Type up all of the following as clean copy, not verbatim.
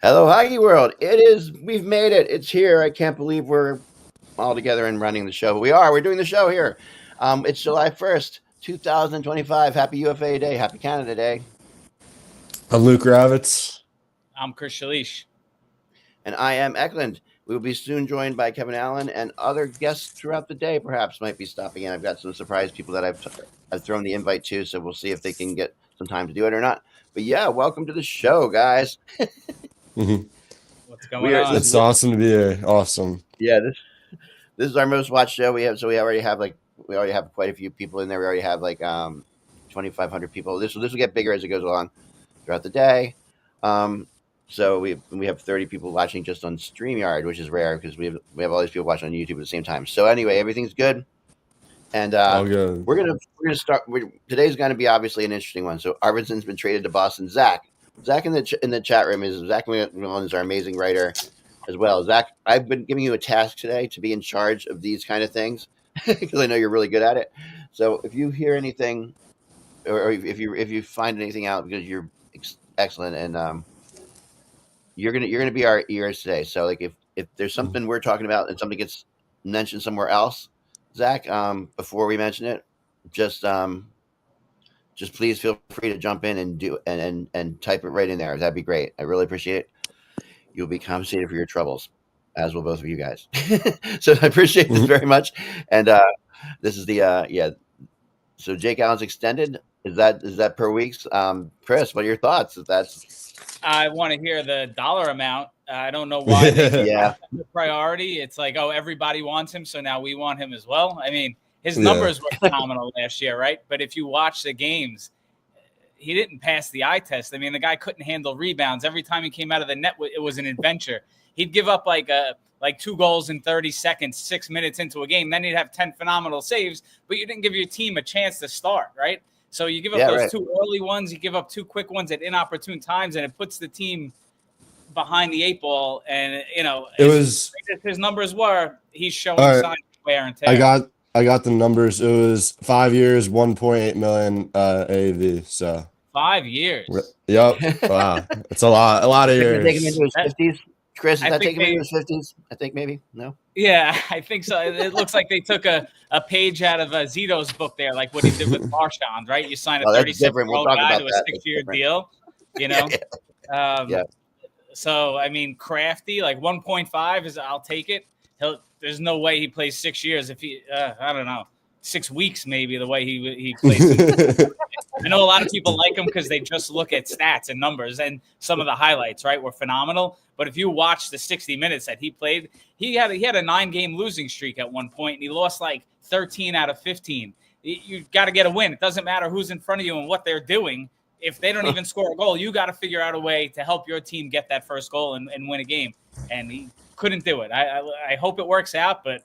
Hello, Hockey World. We've made it. It's here. I can't believe we're all together and running the show. But we are. We're doing the show here. It's July 1st, 2025. Happy UFA Day. Happy Canada Day. I'm Luke Ravitz. I'm Chris Shalish. And I am Eklund. We will be soon joined by Kevin Allen and other guests throughout the day, perhaps, might be stopping in. I've got some surprise people that I've thrown the invite to, so we'll see if they can get some time to do it or not. But yeah, welcome to the show, guys. What's going on? It's awesome to be here. Awesome. Yeah, this is our most watched show we have. So we already have quite a few people in there. We already have 2,500 people. This will get bigger as it goes along throughout the day. So we have 30 people watching just on StreamYard, which is rare because we have all these people watching on YouTube at the same time. So anyway, everything's good, and good. we're gonna start. Today's going to be obviously an interesting one. So Arvidsson's been traded to Boston. Zach in the chat room is our amazing writer as well. Zach, I've been giving you a task today to be in charge of these kind of things because I know you're really good at it. So if you hear anything, or if you find anything out, because you're excellent and you're gonna be our ears today. So if there's something we're talking about and something gets mentioned somewhere else, Zach, before we mention it, just please feel free to jump in and do and type it right in there. That'd be great. I really appreciate it. You'll be compensated for your troubles, as will both of you guys. So I appreciate this very much. And this is the So Jake Allen's extended. Is that per week's? Chris, what are your thoughts? I want to hear the dollar amount. I don't know why they the priority. It's like, oh, everybody wants him, so now we want him as well. I mean, his numbers were phenomenal last year, right? But if you watch the games, he didn't pass the eye test. I mean, the guy couldn't handle rebounds. Every time he came out of the net, it was an adventure. He'd give up like 2 goals in 30 seconds, 6 minutes into a game. Then he'd have 10 phenomenal saves, but you didn't give your team a chance to start, right? So you give up those 2 early ones, you give up 2 quick ones at inopportune times, and it puts the team behind the 8 ball. And, his numbers were, he's showing signs of wear and tear. I got the numbers. It was 5 years, 1.8 million AAV. So 5 years. Yep. Wow. It's a lot of years. Take him into his 50s. Chris, is that taking him into his 50s? I think maybe. No? Yeah, I think so. It looks like they took a page out of Zito's book there, like what he did with Marchand, right? You sign a 37-year-old guy to a 6-year deal, Yeah. So, I mean, Crafty, like 1.5 I'll take it. There's no way he plays 6 years if he, I don't know, 6 weeks maybe the way he plays. I know a lot of people like him because they just look at stats and numbers, and some of the highlights, right, were phenomenal. But if you watch the 60 minutes that he played, he had a 9-game losing streak at one point, and he lost like 13 out of 15. You got to get a win. It doesn't matter who's in front of you and what they're doing. If they don't even score a goal, you got to figure out a way to help your team get that first goal and win a game. And he couldn't do it. I hope it works out, but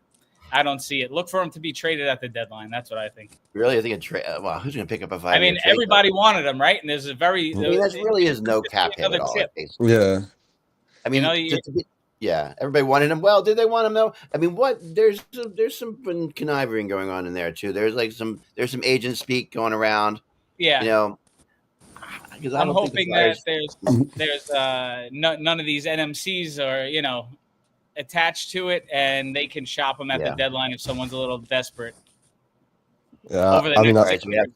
I don't see it. Look for him to be traded at the deadline. That's what I think. Really? I think a trade. Wow, who's going to pick up a 5-year? I mean, everybody wanted him, right? And there's a very. There really is no cap hit at all. Yeah. I mean, everybody wanted him. Well, did they want him though? I mean, there's some conniving going on in there too. There's some agent speak going around. Yeah. I'm hoping that there's none of these NMCs are attached to it, and they can shop them at the deadline if someone's a little desperate. Yeah, over the next 6 years.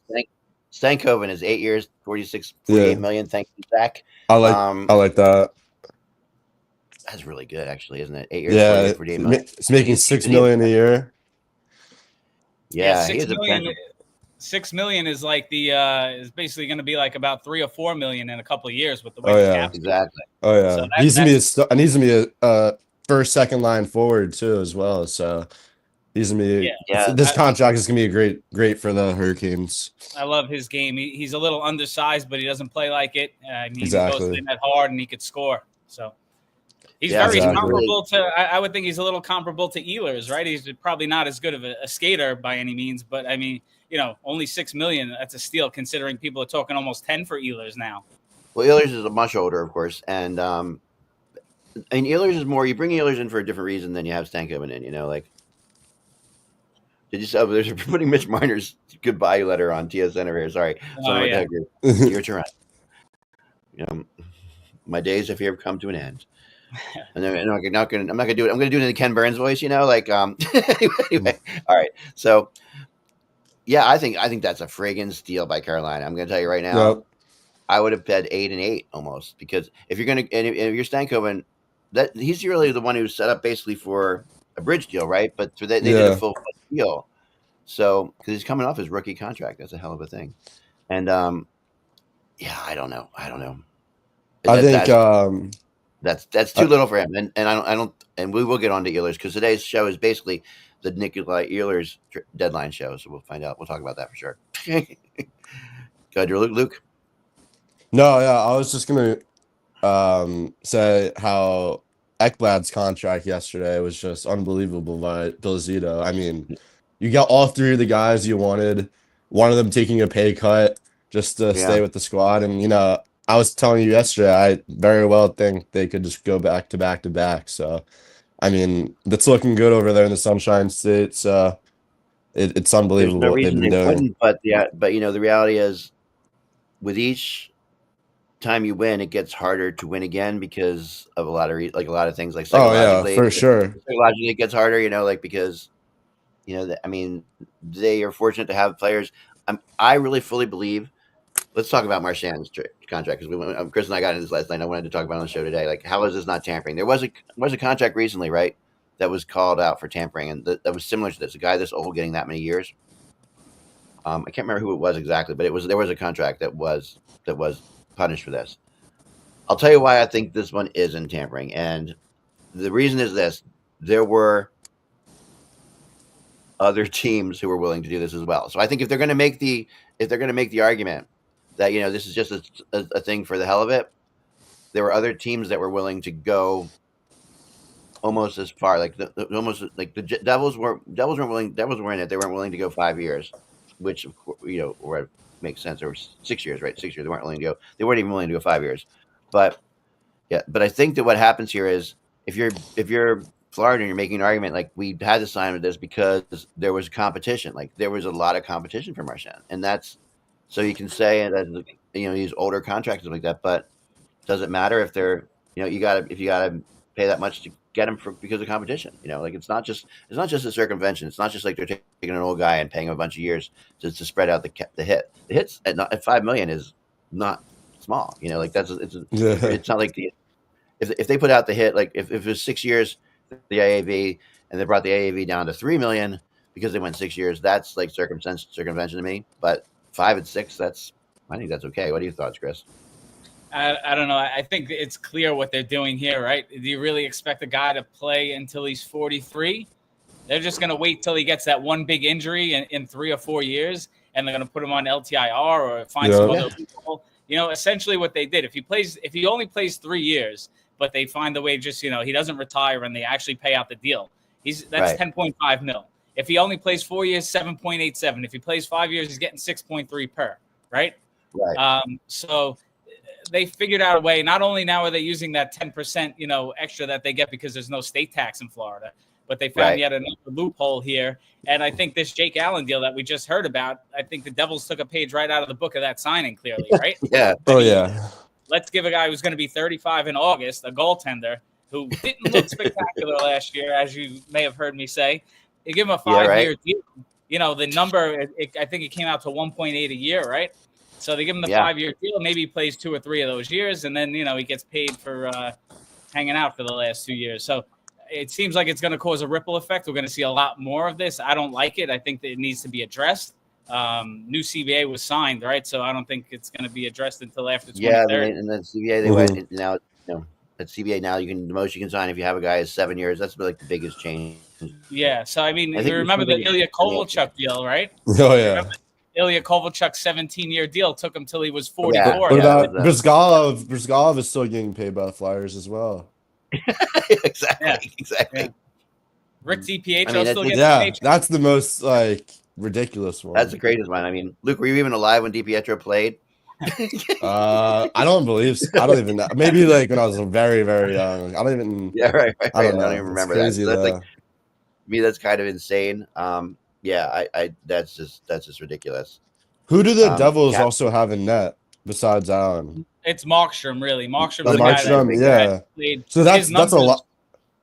Stankoven is 8 years, 48 million. Thank you, Zach. I like that. That's really good, actually, isn't it? 8 years, 48 million. It's making $6 million a year. Yeah, $6 million is like is basically going to be like about $3 or $4 million in a couple of years with the way the cap's exactly. Oh yeah, so he needs to be a first, second line forward too as well. So he's gonna be this contract is gonna be great for the Hurricanes. I love his game. He's a little undersized, but he doesn't play like it. He goes in that hard and he could score. So he's very comparable to. I would think he's a little comparable to Ehlers, right? He's probably not as good of a skater by any means, but I mean, only $6 million. That's a steal considering people are talking almost 10 for Ehlers now. Well, Ehlers is much older, of course, and Ehlers is more. You bring Ehlers in for a different reason than you have Stankoven in. Did you? There's putting Mitch Marner's goodbye letter on TSN over here. Sorry, your turn. My days have here come to an end. And I'm not gonna do it. I'm gonna do it in the Ken Burns voice, like anyway. All right. So yeah, I think that's a friggin' steal by Carolina. I'm gonna tell you right now. Yep. I would have bet 8 and 8 almost, because if you're gonna and if you're Stankoven, that he's really the one who's set up basically for a bridge deal, right? But they did a full deal. So because he's coming off his rookie contract, that's a hell of a thing. And yeah, I don't know. I think that's too little for him, and I don't, and we will get on to Ehlers because today's show is basically the Nikolai Ehlers deadline show, so we'll find out. We'll talk about that for sure. Go ahead, Luke. No, yeah, I was just gonna say how Ekblad's contract yesterday was just unbelievable by Bill Zito. I mean, you got all three of the guys you wanted, one of them taking a pay cut just to stay with the squad, and I was telling you yesterday, I very well think they could just go back to back to back. So, I mean, that's looking good over there in the Sunshine State. So, it's unbelievable There's no what they've reason been they doing. wouldn't, but the reality is, with each time you win, it gets harder to win again because of a lot of things, like psychologically. Oh yeah, for sure. Psychologically, it gets harder, because I mean, they are fortunate to have players. I really fully believe. Let's talk about Marchand's contract, because Chris and I got into this last night. I wanted to talk about it on the show today. Like, how is this not tampering? There was a contract recently, right, that was called out for tampering, and that was similar to this. A guy this old getting that many years. I can't remember who it was exactly, but there was a contract that was punished for this. I'll tell you why I think this one isn't tampering, and the reason is this: there were other teams who were willing to do this as well. So I think if they're going to make the argument that this is just a thing for the hell of it, there were other teams that were willing to go almost as far. Like the Devils weren't willing. Devils were in it. They weren't willing to go 5 years, which or makes sense. Or 6 years, right? 6 years. They weren't willing to go. They weren't even willing to go 5 years. But yeah, but I think that what happens here is if you're Florida and you're making an argument like we had to sign with this because there was competition. Like there was a lot of competition for Marchand, and that's. So you can say that these older contracts like that, but does it matter if they're if you gotta pay that much to get them because of competition? Like it's not just a circumvention. It's not just like they're taking an old guy and paying him a bunch of years to spread out the hit. The hits at $5 million is not small. Like it's not like if they put out the hit, like if it was 6 years the AAV and they brought the AAV down to $3 million because they went 6 years, that's like circumvention to me. But 5 and 6, I think that's okay. What are your thoughts, Chris? I don't know. I think it's clear what they're doing here, right? Do you really expect a guy to play until he's 43? They're just going to wait till he gets that one big injury in 3 or 4 years, and they're going to put him on LTIR or find some other loophole. Essentially what they did. If he only plays 3 years, but they find the way just he doesn't retire and they actually pay out the deal. That's right. 10.5 mil. If he only plays 4 years, 7.87. If he plays 5 years, he's getting 6.3 per. Right. So they figured out a way. Not only now are they using that 10%, extra that they get because there's no state tax in Florida, but they found yet another loophole here. And I think this Jake Allen deal that we just heard about, I think the Devils took a page right out of the book of that signing. Clearly, right? Yeah. Let's give a guy who's going to be 35 in August, a goaltender who didn't look spectacular last year, as you may have heard me say. You give him a 5-year deal. The number, I think it came out to 1.8 a year, right? So they give him the 5-year deal. Maybe he plays 2 or 3 of those years, and then, he gets paid for hanging out for the last 2 years. So it seems like it's going to cause a ripple effect. We're going to see a lot more of this. I don't like it. I think that it needs to be addressed. New CBA was signed, right? So I don't think it's going to be addressed until after 2030. Yeah, and then CBA, they went now, at CBA now, the most you can sign if you have a guy is 7 years. That's like the biggest change. Yeah. So, I mean, you remember the Ilya Kovalchuk deal, right? Oh, yeah. Ilya Kovalchuk's 17-year deal took him till he was 44. Yeah. What about Brzgalov? Brzgalov is still getting paid by the Flyers as well. Exactly. Yeah. Rick DiPietro still getting paid. That's the most ridiculous one. That's the greatest one. I mean, Luke, were you even alive when DiPietro played? I don't believe so. I don't even know. Maybe like when I was very, very young. I don't even. Yeah, right. I don't even remember that. So that's like, me, that's kind of insane. That's just ridiculous. Who do the Devils also have in net besides Allen? It's Markstrom, really. Markstrom's The the guy that Markstrom, yeah. played. So His that's a numbers- lot.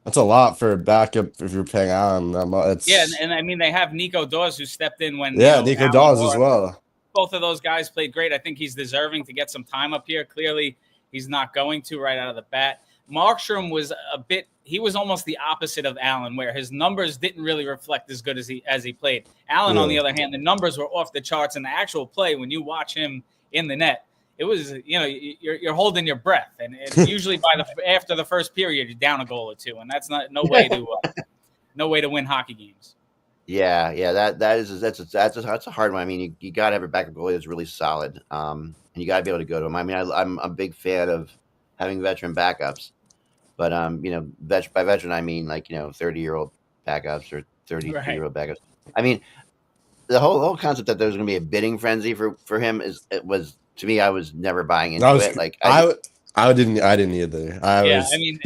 That's a lot for backup if you're paying Allen. It's Yeah, and I mean they have Nico Dawes who stepped in when Nico Allen Dawes as or- well. Both of those guys played great. I think he's deserving to get some time up here. Clearly, he's not going to right out of the bat. Markstrom was he was almost the opposite of Allen, where his numbers didn't really reflect as good as he played. Allen, on the other hand, the numbers were off the charts, and the actual play, when you watch him in the net, it was, you're holding your breath, and usually after the first period, you're down a goal or two, and that's no way to win hockey games. Yeah, that's a hard one. I mean, you got to have a backup goalie that's really solid, and you got to be able to go to him. I mean, I'm a big fan of having veteran backups, but by veteran I mean 30-year-old backups or 32-year-old backups. I mean, the whole concept that there's going to be a bidding frenzy for him was to me, I was never buying into it. Like I didn't either. I mean,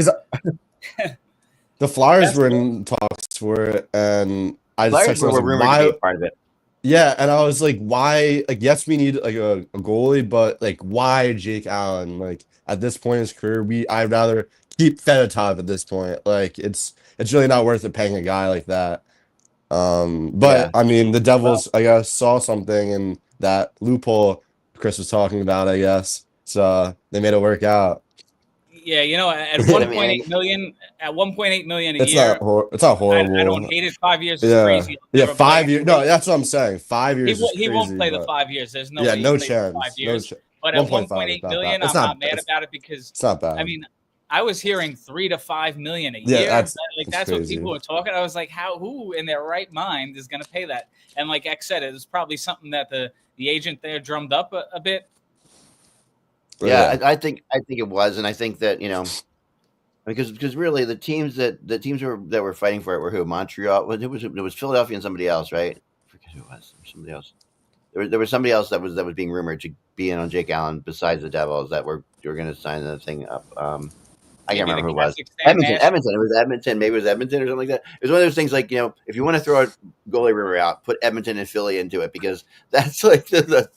the Flyers were in talks for it, and I just texted, were rumored to be part of it. Yeah, and I was like, why? Like, yes, we need like a goalie, but like, why Jake Allen? Like, at this point in his career, I'd rather keep Fedotov at this point. Like, it's really not worth it paying a guy like that. But I mean, the Devils, I guess, saw something in that loophole Chris was talking about, I guess. So they made it work out. Yeah, at 1.8 million, a year, it's not horrible. I don't hate it. 5 years is crazy. Yeah, 5 years. No, that's what I'm saying. 5 years. He won't play the 5 years. There's no way no chance. 5 years. No but at 1.8 million, I'm not mad about it because it's not bad. I mean, I was hearing 3 to 5 million a year. That's what people were talking. I was like, who in their right mind is going to pay that? And like X said, it was probably something that the agent there drummed up a bit. Yeah, I think it was, and I think that because really the teams that were fighting for it were who? Montreal. It was Philadelphia and somebody else, right? I forget who it was. Somebody else. There was somebody else that was being rumored to be in on Jake Allen besides the Devils that were going to sign the thing up. I can't remember who it was. Edmonton. It was Edmonton. Maybe it was Edmonton or something like that. It was one of those things like, if you want to throw a goalie rumor out, put Edmonton and Philly into it because that's like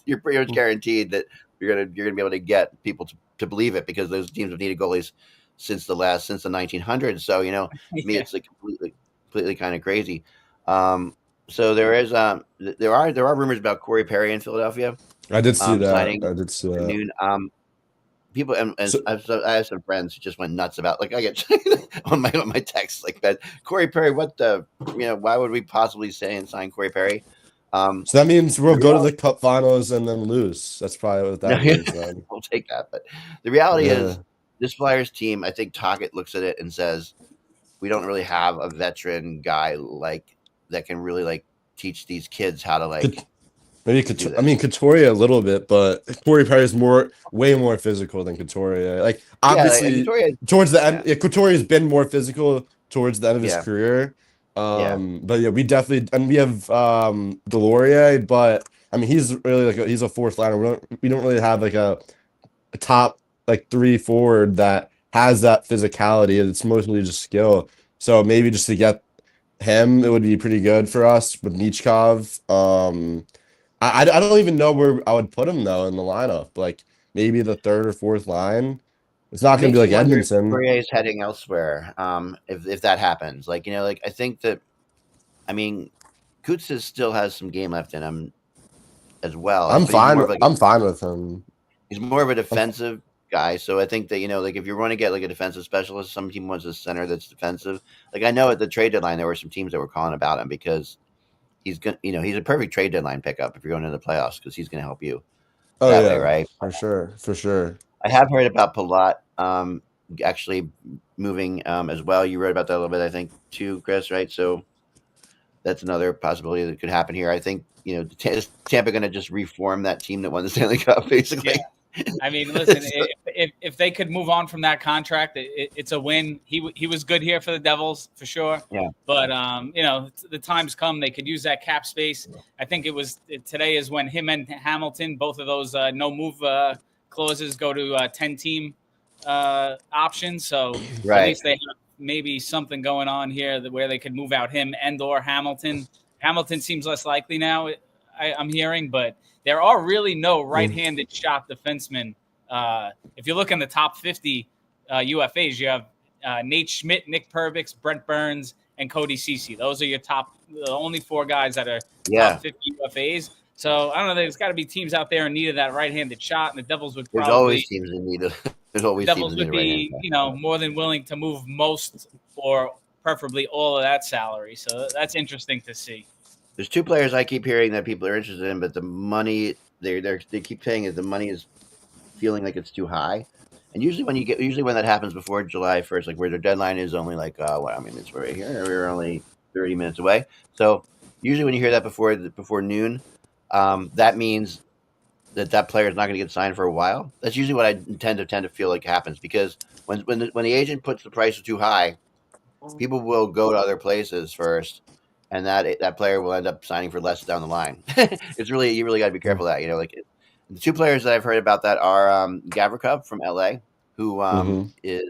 you're pretty much guaranteed that you're gonna be able to get people to believe it because those teams have needed goalies since the 1900s. So to me it's like completely kind of crazy. So there are rumors about Corey Perry in Philadelphia. I did see that. Noon. People and so, I have some friends who just went nuts about I get on my text like that. Corey Perry, what the why would we possibly say and sign Corey Perry? So that means we'll go to the Cup Finals and then lose. That's probably what that means. Then. We'll take that. But the reality is, this Flyers team, I think Tocchet looks at it and says, we don't really have a veteran guy that can really teach these kids how to Maybe Couturier a little bit, but Corey Perry is way more physical than Couturier. Obviously, towards the end, Couturier's been more physical towards the end of his career. But we definitely, and we have Delorier, but I mean he's really he's a fourth liner. We don't really have a top 3 forward that has that physicality. It's mostly just skill. So maybe just to get him, it would be pretty good for us with Nichkov. I don't even know where I would put him though in the lineup. Maybe the third or fourth line. It's not going to be like Edmonton. Poirier is heading elsewhere. If that happens, I think that, I mean, Kutz still has some game left in him as well. I'm fine. I'm fine with him. He's more of a defensive guy, so I think that if you're going to get a defensive specialist, some team wants a center that's defensive. I know at the trade deadline there were some teams that were calling about him because he's he's a perfect trade deadline pickup if you're going into the playoffs because he's going to help you. Way, right? For sure. I have heard about Palat actually moving as well. You wrote about that a little bit, I think, too, Chris, right? So that's another possibility that could happen here. I think, is Tampa going to just reform that team that won the Stanley Cup, basically? Yeah. I mean, listen, if they could move on from that contract, it's a win. He was good here for the Devils for sure. Yeah. But the time's come. They could use that cap space. I think today is when him and Hamilton, both of those no move clauses, go to 10-team options. So at least they have maybe something going on here where they could move out him and/or Hamilton. Hamilton seems less likely now. I'm hearing, but there are really no right-handed shot defensemen if you look in the top 50 UFAs, you have Nate Schmidt, Nick Perbix, Brent Burns, and Cody Ceci. Those are the only 4 guys that are top 50 UFAs. So I don't know. There's got to be teams out there in need of that right-handed shot, and the Devils would There's probably always teams in need of. There's always the teams Devils in need would of right-handed be, shot. more than willing to move most or preferably all of that salary. So that's interesting to see. There's 2 players I keep hearing that people are interested in, but the money they keep saying is the money is feeling like it's too high. And usually when that happens before July 1st, like where their deadline is only like it's right here. We're only 30 minutes away. So usually when you hear that before noon, that means that player is not going to get signed for a while. That's usually what I tend to feel like happens, because when the agent puts the price too high, people will go to other places first, and that player will end up signing for less down the line. You really got to be careful of that. Like the 2 players that I've heard about that are Gavrikov from LA, who is,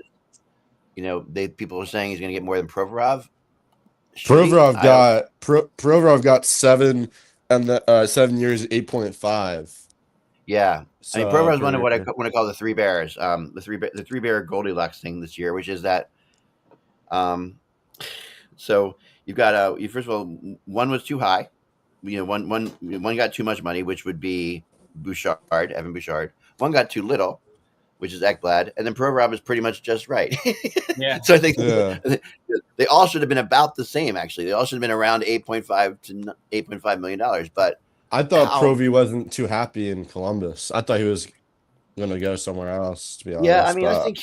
people are saying he's going to get more than Provorov. Provorov got 7 and 7 years, 8.5. Yeah, So, I mean, Provorov's one of what I want to call the 3 bears, the three bear Goldilocks thing this year, which is that, so you've got first of all, one was too high, one got too much money, which would be Evan Bouchard. One got too little, which is Ekblad, and then Provorov is pretty much just right. Yeah. So I think they all should have been about the same. Actually, they all should have been around $8.5 to $8.5 million. But I thought Provy wasn't too happy in Columbus. I thought he was going to go somewhere else, to be honest. Yeah, I mean, I think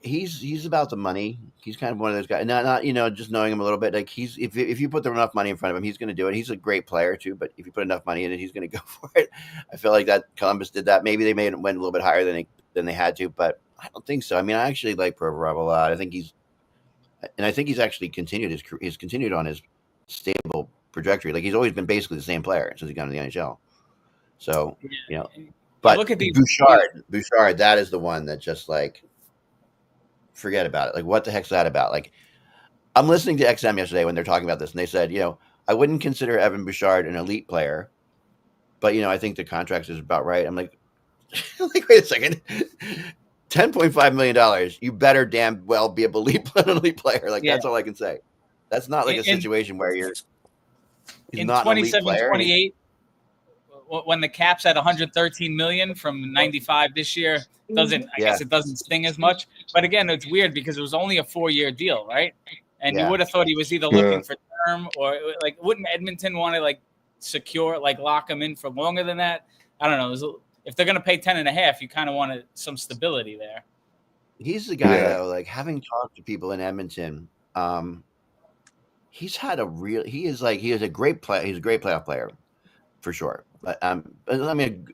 he's about the money. He's kind of one of those guys. Not just knowing him a little bit. Like if you put enough money in front of him, he's going to do it. He's a great player too. But if you put enough money in it, he's going to go for it. I feel like that Columbus did that. Maybe they went a little bit higher than they had to, but I don't think so. I mean, I actually like Provorov a lot. I think he's actually continued on his stable trajectory. Like he's always been basically the same player since he got into the NHL. So but look at these Bouchard, that is the one that just like, forget about it. Like, what the heck's that about? Like, I'm listening to XM yesterday when they're talking about this, and they said, I wouldn't consider Evan Bouchard an elite player, but I think the contract is about right. I'm like, wait a second, $10.5 million. You better damn well be an elite player. Like that's all I can say. That's not like a situation where he's in not 27, an elite player. 28. When the cap's at 113 million from 95 this year, I guess it doesn't sting as much. But again, it's weird because it was only a 4-year deal, right? And you would have thought he was either looking for term or like, wouldn't Edmonton want to lock him in for longer than that? I don't know. If they're going to pay 10.5, you kind of want some stability there. He's the guy though. Like having talked to people in Edmonton, he is a great player. He's a great playoff player for sure. But I mean,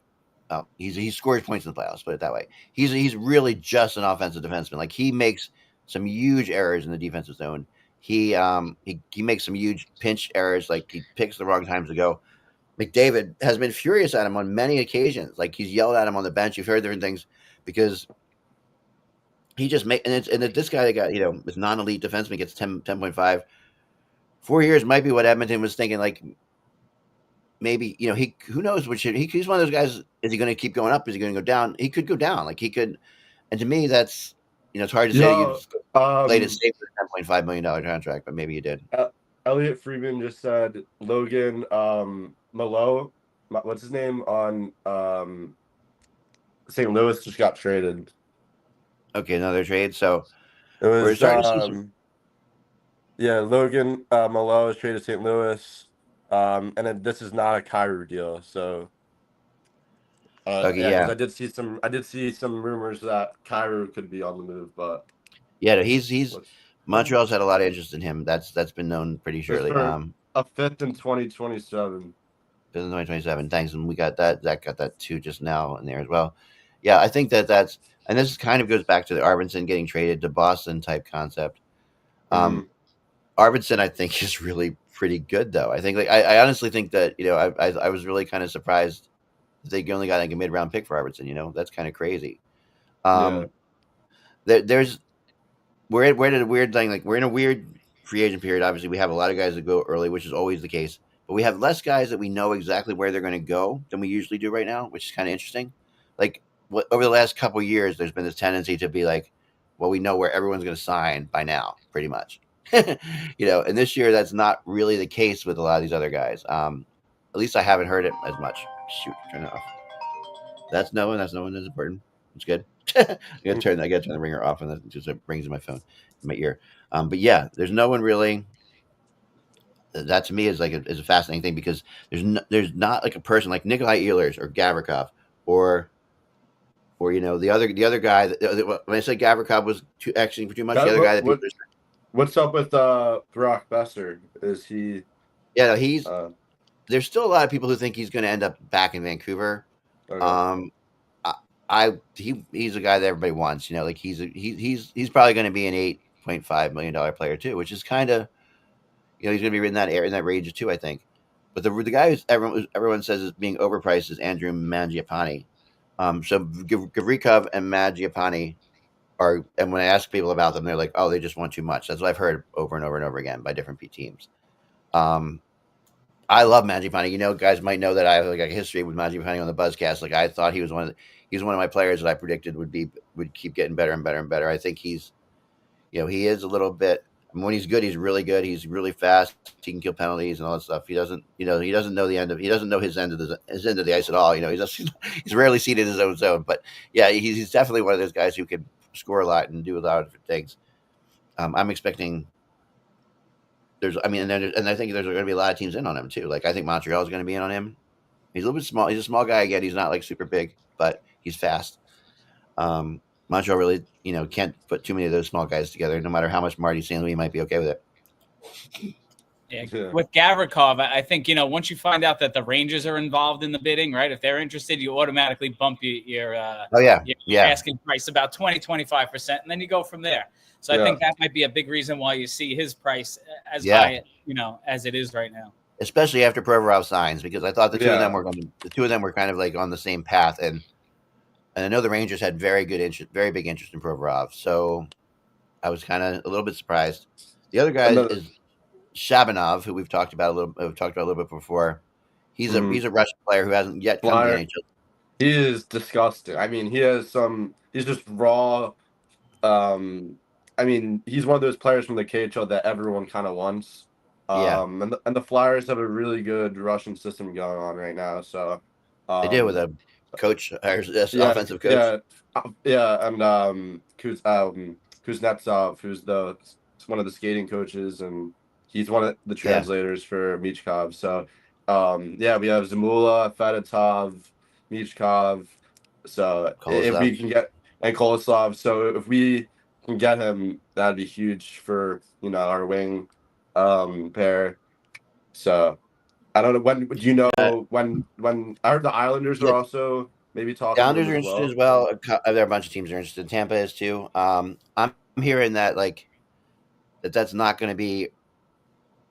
he scores points in the playoffs. Put it that way. He's really just an offensive defenseman. Like he makes some huge errors in the defensive zone. He makes some huge pinch errors. Like he picks the wrong times to go. McDavid has been furious at him on many occasions. Like he's yelled at him on the bench. You've heard different things because he just this guy that got this non-elite defenseman gets 10.5. 4 years might be what Edmonton was thinking. Like. Maybe who knows he's one of those guys. Is he going to keep going up? Is he going to go down? He could go down. Like he could, and to me, that's it's hard to say. You played it safe with a $10.5 million contract, but maybe you did. Elliot Friedman just said Logan Malo, what's his name on St. Louis just got traded. Okay, another trade. So it was Logan Malo was traded to St. Louis. And then this is not a Kyrou deal, so I did see some rumors that Kyrou could be on the move, but he's Montreal's had a lot of interest in him. That's been known pretty surely. A fifth in 2027. Fifth in 2027. Thanks, and we got that. Zach got that too just now in there as well. Yeah, I think that's and this kind of goes back to the Arvidsson getting traded to Boston type concept. Arvidsson, I think, is really pretty good, though. I think, I honestly think that I was really kind of surprised that they only got like a mid-round pick for Arvidsson. That's kind of crazy. We're at a weird thing. Like we're in a weird free agent period. Obviously, we have a lot of guys that go early, which is always the case. But we have less guys that we know exactly where they're going to go than we usually do right now, which is kind of interesting. Like over the last couple of years, there's been this tendency to be like, well, we know where everyone's going to sign by now, pretty much. And this year that's not really the case with a lot of these other guys. At least I haven't heard it as much. Shoot, turn it off. That's no one. That's no one. That's important. It's good. I gotta turn the ringer off, and that just rings in my phone, in my ear. But yeah, there's no one really. That to me is is a fascinating thing because there's not like a person like Nikolai Ehlers or Gavrikov or the other guy. When I said Gavrikov was actually too much, the other guy that people. What's up with Brock Boeser? Is he? Yeah, no, he's. There's still a lot of people who think he's going to end up back in Vancouver. Okay. He's a guy that everybody wants. Like he's probably going to be an $8.5 million player too, which is kind of, he's going to be in that range too, I think. But the guy who's everyone says is being overpriced is Andrew Mangiapane. So Gavrikov and Mangiapane are, and when I ask people about them, they're like, oh, they just want too much. That's what I've heard over and over and over again by different teams. I love Mangiapane. Guys might know that I have like a history with Mangiapane on the Buzzcast. Like I thought he was one of my players that I predicted would keep getting better and better and better. I think he is a little bit. I mean, when he's good, he's really good. He's really fast. He can kill penalties and all that stuff. He doesn't know he doesn't know his end of the ice at all. He's rarely seen in his own zone. But yeah, he's definitely one of those guys who can score a lot and do a lot of different things. I'm expecting. And I think there's going to be a lot of teams in on him too. Like I think Montreal is going to be in on him. He's a little bit small. He's a small guy again. He's not like super big, but he's fast. Montreal really, can't put too many of those small guys together. No matter how much Marty St. Louis might be okay with it. Yeah. With Gavrikov, I think once you find out that the Rangers are involved in the bidding, right? If they're interested, you automatically bump your asking price about 20-25%, and then you go from there. So I think that might be a big reason why you see his price as high, as it is right now. Especially after Provorov signs, because I thought the two of them were kind of like on the same path, and I know the Rangers had very big interest in Provorov, so I was kind of a little bit surprised. The other guy is Shabanov, who we've talked about a little bit before. He's a Russian player who hasn't yet come to the NHL. He is disgusting. I mean, he's just raw. I mean, he's one of those players from the KHL that everyone kind of wants. And the Flyers have a really good Russian system going on right now. So they do with a coach, offensive coach. And Kuznetsov, who's one of the skating coaches, and he's one of the translators for Michkov. So we have Zamula, Fedotov, Michkov. So if we can get and Kolosov, so if we can get him, that'd be huge for our wing pair. So I don't know when. Do you know when I heard the Islanders are also maybe talking? The Islanders are interested as well. There are a bunch of teams are interested. Tampa is too. I'm hearing that that's not going to be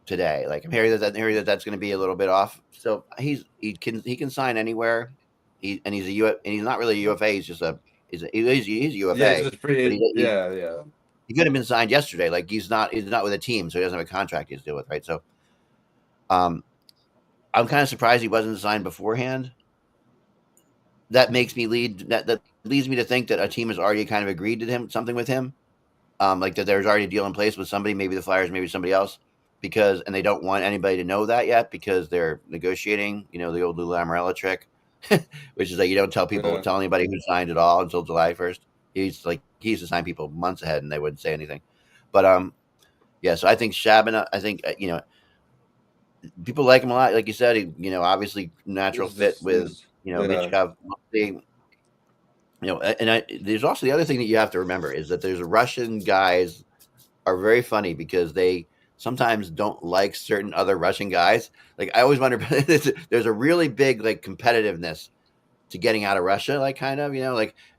today. Like I'm hearing that's going to be a little bit off. So he can sign anywhere. He's not really a UFA. He's just he's a UFA. Yeah, he's just He could have been signed yesterday. Like he's not with a team, so he doesn't have a contract he has to deal with, right? So, I'm kind of surprised he wasn't signed beforehand. That makes me that leads me to think that a team has already kind of agreed to something with him, like that there's already a deal in place with somebody, maybe the Flyers, maybe somebody else, and they don't want anybody to know that yet because they're negotiating. The old Lou Lamoriello trick, which is that you don't tell anybody who signed at all until July 1st. He used to sign people months ahead and they wouldn't say anything. But so I think Shabana, people like him a lot. Like you said, he, obviously natural fit with Michkov. There's also the other thing that you have to remember is that there's Russian guys are very funny because they sometimes don't like certain other Russian guys. Like I always wonder, there's a really big competitiveness to getting out of Russia,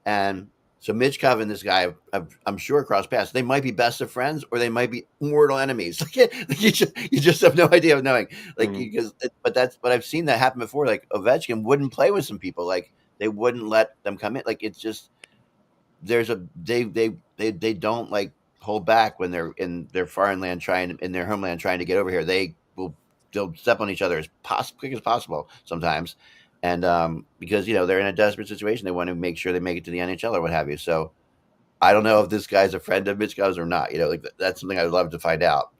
and so Michkov and this guy, I'm sure, cross paths. They might be best of friends, or they might be mortal enemies. You just have no idea of knowing. But I've seen that happen before. Like Ovechkin wouldn't play with some people. Like they wouldn't let them come in. Like it's just they don't hold back when they're in their foreign land in their homeland tring to get over here. They'll step on each other as quick as possible sometimes. and because they're in a desperate situation, they want to make sure they make it to the NHL or what have you. So I don't know if this guy's a friend of Mitch Gauss or not. That's something I'd love to find out.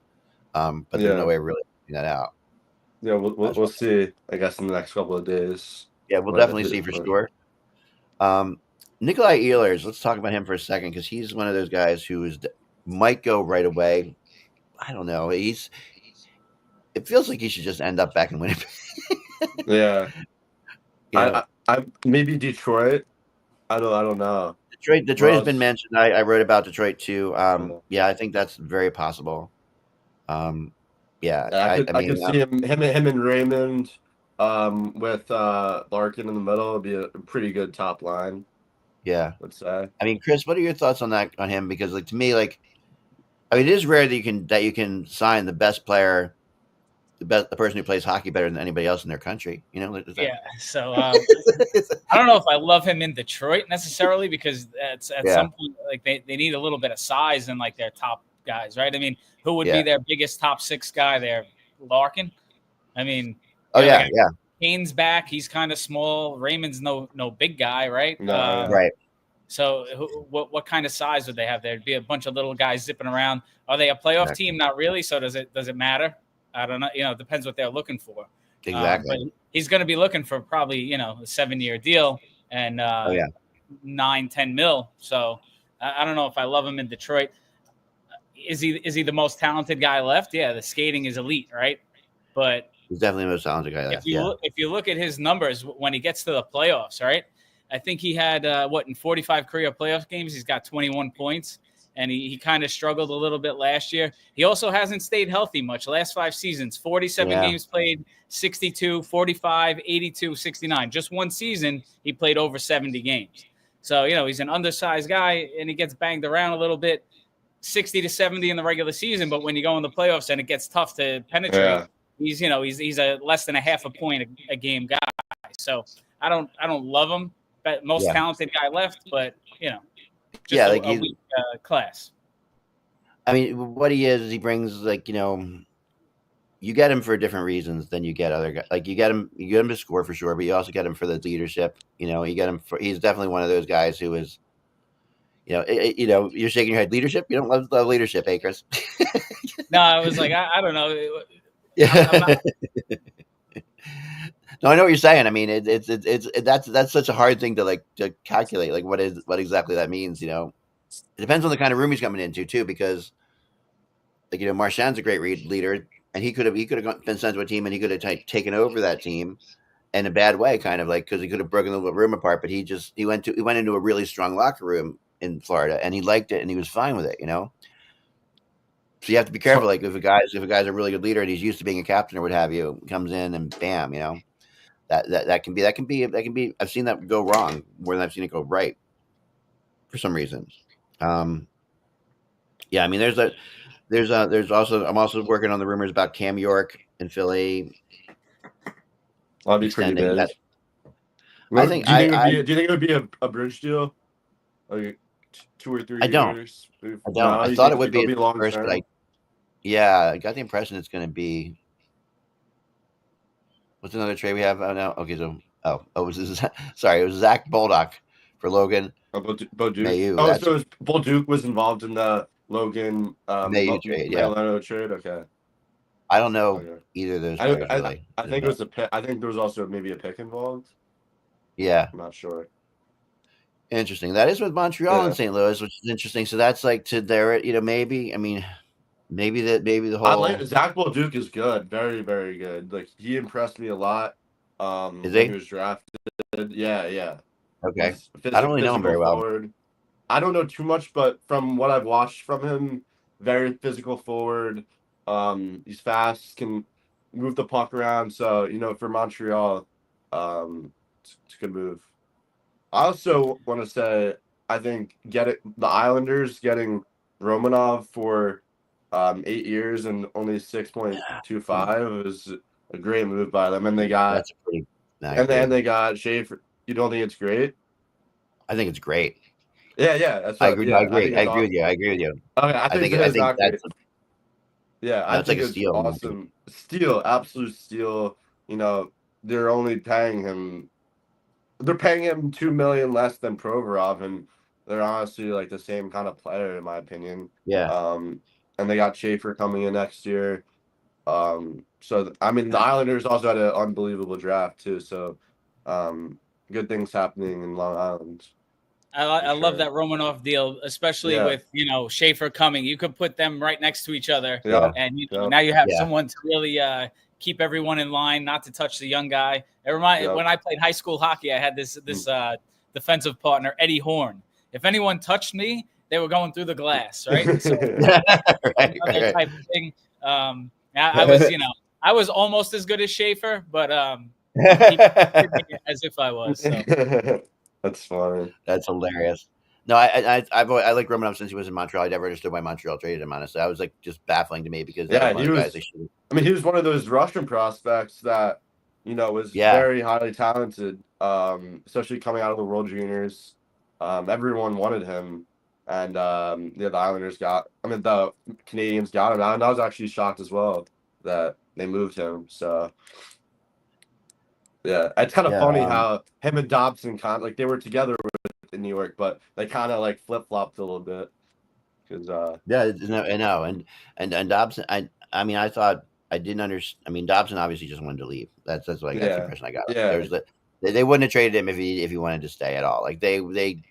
But there's no way of really finding that out. Yeah, we'll see. I guess in the next couple of days. Yeah, we'll definitely see for sure. Nikolai Ehlers, let's talk about him for a second because he's one of those guys who might go right away. I don't know. It feels like he should just end up back in Winnipeg. Yeah. I maybe Detroit. I don't know. Detroit has been mentioned. I wrote about Detroit too. Yeah, I think that's very possible. Yeah, I could see him and Raymond, with Larkin in the middle would be a pretty good top line. Yeah, let's say. I mean, Chris, what are your thoughts on him? Because to me, it is rare that you can sign the best player, the person who plays hockey better than anybody else in their country. Yeah. So I don't know if I love him in Detroit necessarily because at some point they need a little bit of size in their top guys, right? I mean, who would be their biggest top 6 guy there? Larkin. I mean, Kane's back. He's kind of small. Raymond's no big guy, right? No, right. So what kind of size would they have there? It'd be a bunch of little guys zipping around. Are they a playoff team? Not really. So does it matter? I don't know. It depends what they're looking for. Exactly. But he's going to be looking for probably a 7-year deal and 9-10 mil. So I don't know if I love him in Detroit. Is he the most talented guy left? Yeah, the skating is elite, right? But he's definitely the most talented guy left. If you look at his numbers when he gets to the playoffs, right? I think he had in 45 career playoff games, he's got 21 points, and he kind of struggled a little bit last year. He also hasn't stayed healthy much. Last 5 seasons, 47 games played, 62, 45, 82, 69. Just one season, he played over 70 games. So, he's an undersized guy, and he gets banged around a little bit. 60 to 70 in the regular season, but when you go in the playoffs and it gets tough to penetrate, he's a less than a half a point a game guy. So I don't love him, but most talented guy left, but just a weak class. I mean, what he is he brings you get him for different reasons than you get other guys. You get him to score for sure, but you also get him for the leadership. You get him he's definitely one of those guys who is. You're shaking your head. Leadership? You don't love leadership, eh, Chris? No, I was like, I don't know. Yeah. No, I know what you're saying. I mean, that's such a hard thing to calculate. What exactly that means. It depends on the kind of room he's coming into too, because Marchand's a great leader, and he could have been sent to a team, and he could have taken over that team in a bad way, kind of because he could have broken the room apart. But he went into a really strong locker room in Florida, and he liked it, and he was fine with it, So you have to be careful. If a guy's a really good leader and he's used to being a captain or what have you, comes in and bam, that can be. I've seen that go wrong more than I've seen it go right for some reason. I mean, I'm also working on the rumors about Cam York in Philly. That'd be pretty big. Do you think it would be a bridge deal? 2 or 3 years? I don't. I thought it would be long first, but I got the impression it's going to be. What's another trade we have now? Okay, so it was Zach Bolduc for Logan. Bolduc. So Bolduc was involved in the Logan trade. Trade. Okay. I don't know either of those. I think it was a pick. I think there was also maybe a pick involved. Yeah, I'm not sure. Interesting. That is with Montreal and St. Louis, which is interesting. So that's to their, maybe. I mean, maybe the whole. Zach Bolduc is good, very very good. He impressed me a lot. Is when he was drafted? Yeah. Okay. I don't really know him very well. I don't know too much, but from what I've watched from him, very physical forward. He's fast, can move the puck around. So for Montreal, it's a good move. I also want to say, I think the Islanders getting Romanov for 8 years and only 6.25 is a great move by them. And they got that's pretty nice. And they got Schaefer. You don't think it's great? I think it's great. Yeah. That's I agree. I agree with you. Okay, I think that's I think a it's steal. Awesome. Steal, absolute steal. They're only paying him they're paying him $2 million less than Provorov, and they're honestly like the same kind of player in my opinion. Yeah. And they got Schaefer coming in next year. So I mean, the Islanders also had an unbelievable draft too. So, good things happening in Long Island. I love sure. that Romanov deal, especially Yeah. with Schaefer coming. You could put them right next to each other, Yeah. and Yeah. now you have Yeah. someone to really keep everyone in line, not to touch the young guy. It reminds when I played high school hockey, I had this defensive partner, Eddie Horn. If anyone touched me, they were going through the glass, right? So right. type of thing. I was I was almost as good as Schaefer, but he treated me as if I was. So. That's funny. That's hilarious. No, I like Romanov since he was in Montreal. I never understood why Montreal traded him. Honestly, I was like just baffling to me because that was one of the guys they should. I mean, he was one of those Russian prospects that was very highly talented, especially coming out of the World Juniors. Everyone wanted him, and the Islanders the Canadians got him, and I was actually shocked as well that they moved him. So. Yeah, it's kind of funny how him and Dobson they were together in New York, but they kind of like flip flopped a little bit because I know, and Dobson. I mean, I thought I didn't understand. I mean, Dobson obviously just wanted to leave. That's what I got the impression I got. Yeah, they wouldn't have traded him if he wanted to stay at all. Like they. I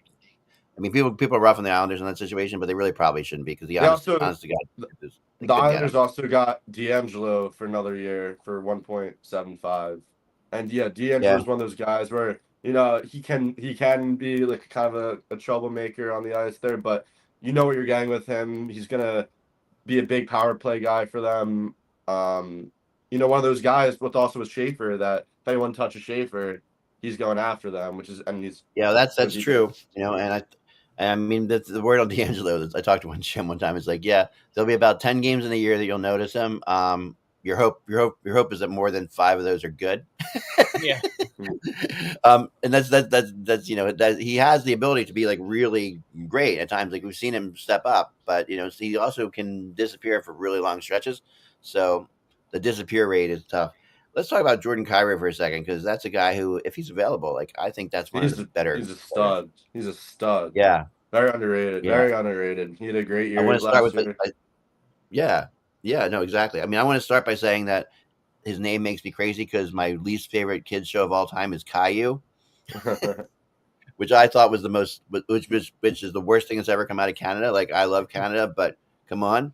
mean, people are rough on the Islanders in that situation, but they really probably shouldn't be because the Islanders also got D'Angelo for another year for 1.75. And D'Angelo is one of those guys where he can be like kind of a troublemaker on the ice there, but you know what you're getting with him. He's gonna be a big power play guy for them. One of those guys with Schaefer that if anyone touches Schaefer, he's going after them, that's true. And I mean the word on D'Angelo. I talked to one time. It's like there'll be about 10 games in a year that you'll notice him. Your hope is that more than 5 of those are good. Yeah. And that's that he has the ability to be like really great at times. Like we've seen him step up, but he also can disappear for really long stretches. So the disappear rate is tough. Let's talk about Jordan Kyrou for a second because that's a guy who, if he's available, like I think that's one of the better. He's a stud. He's a stud. Yeah. Very underrated. Yeah. Very underrated. He had a great year. I want to start with Yeah, no, exactly. I mean, I want to start by saying that his name makes me crazy because my least favorite kids show of all time is Caillou, which I thought was the most, which is the worst thing that's ever come out of Canada. Like, I love Canada, but come on.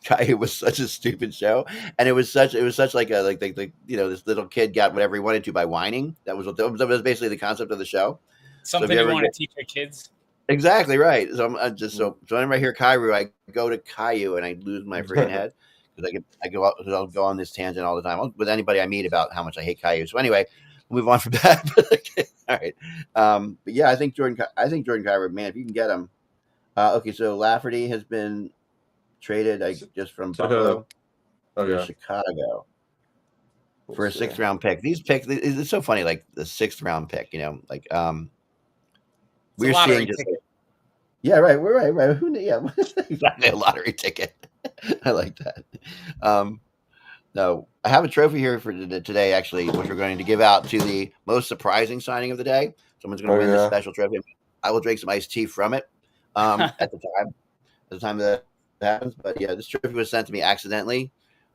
Caillou was such a stupid show, and it was such like this little kid got whatever he wanted to by whining. That was basically the concept of the show. Something you want to teach your kids. Exactly right. So I'm just so whenever I hear Kyrou, I go to Caillou and I lose my freaking head because I'll go on this tangent all the time with anybody I meet about how much I hate Caillou. So anyway, we'll move on from that. All right. But yeah, I think Jordan Kyrou, man, if you can get him. Okay, so Lafferty has been traded just from Buffalo to Chicago for a 6th round pick. These picks, it's so funny. Like the 6th round pick, we're seeing just right. We're right. Who? Yeah, exactly. A lottery ticket. I like that. No, I have a trophy here for today, actually, which we're going to give out to the most surprising signing of the day. Someone's going to win this special trophy. I will drink some iced tea from it at the time that happens. But yeah, this trophy was sent to me accidentally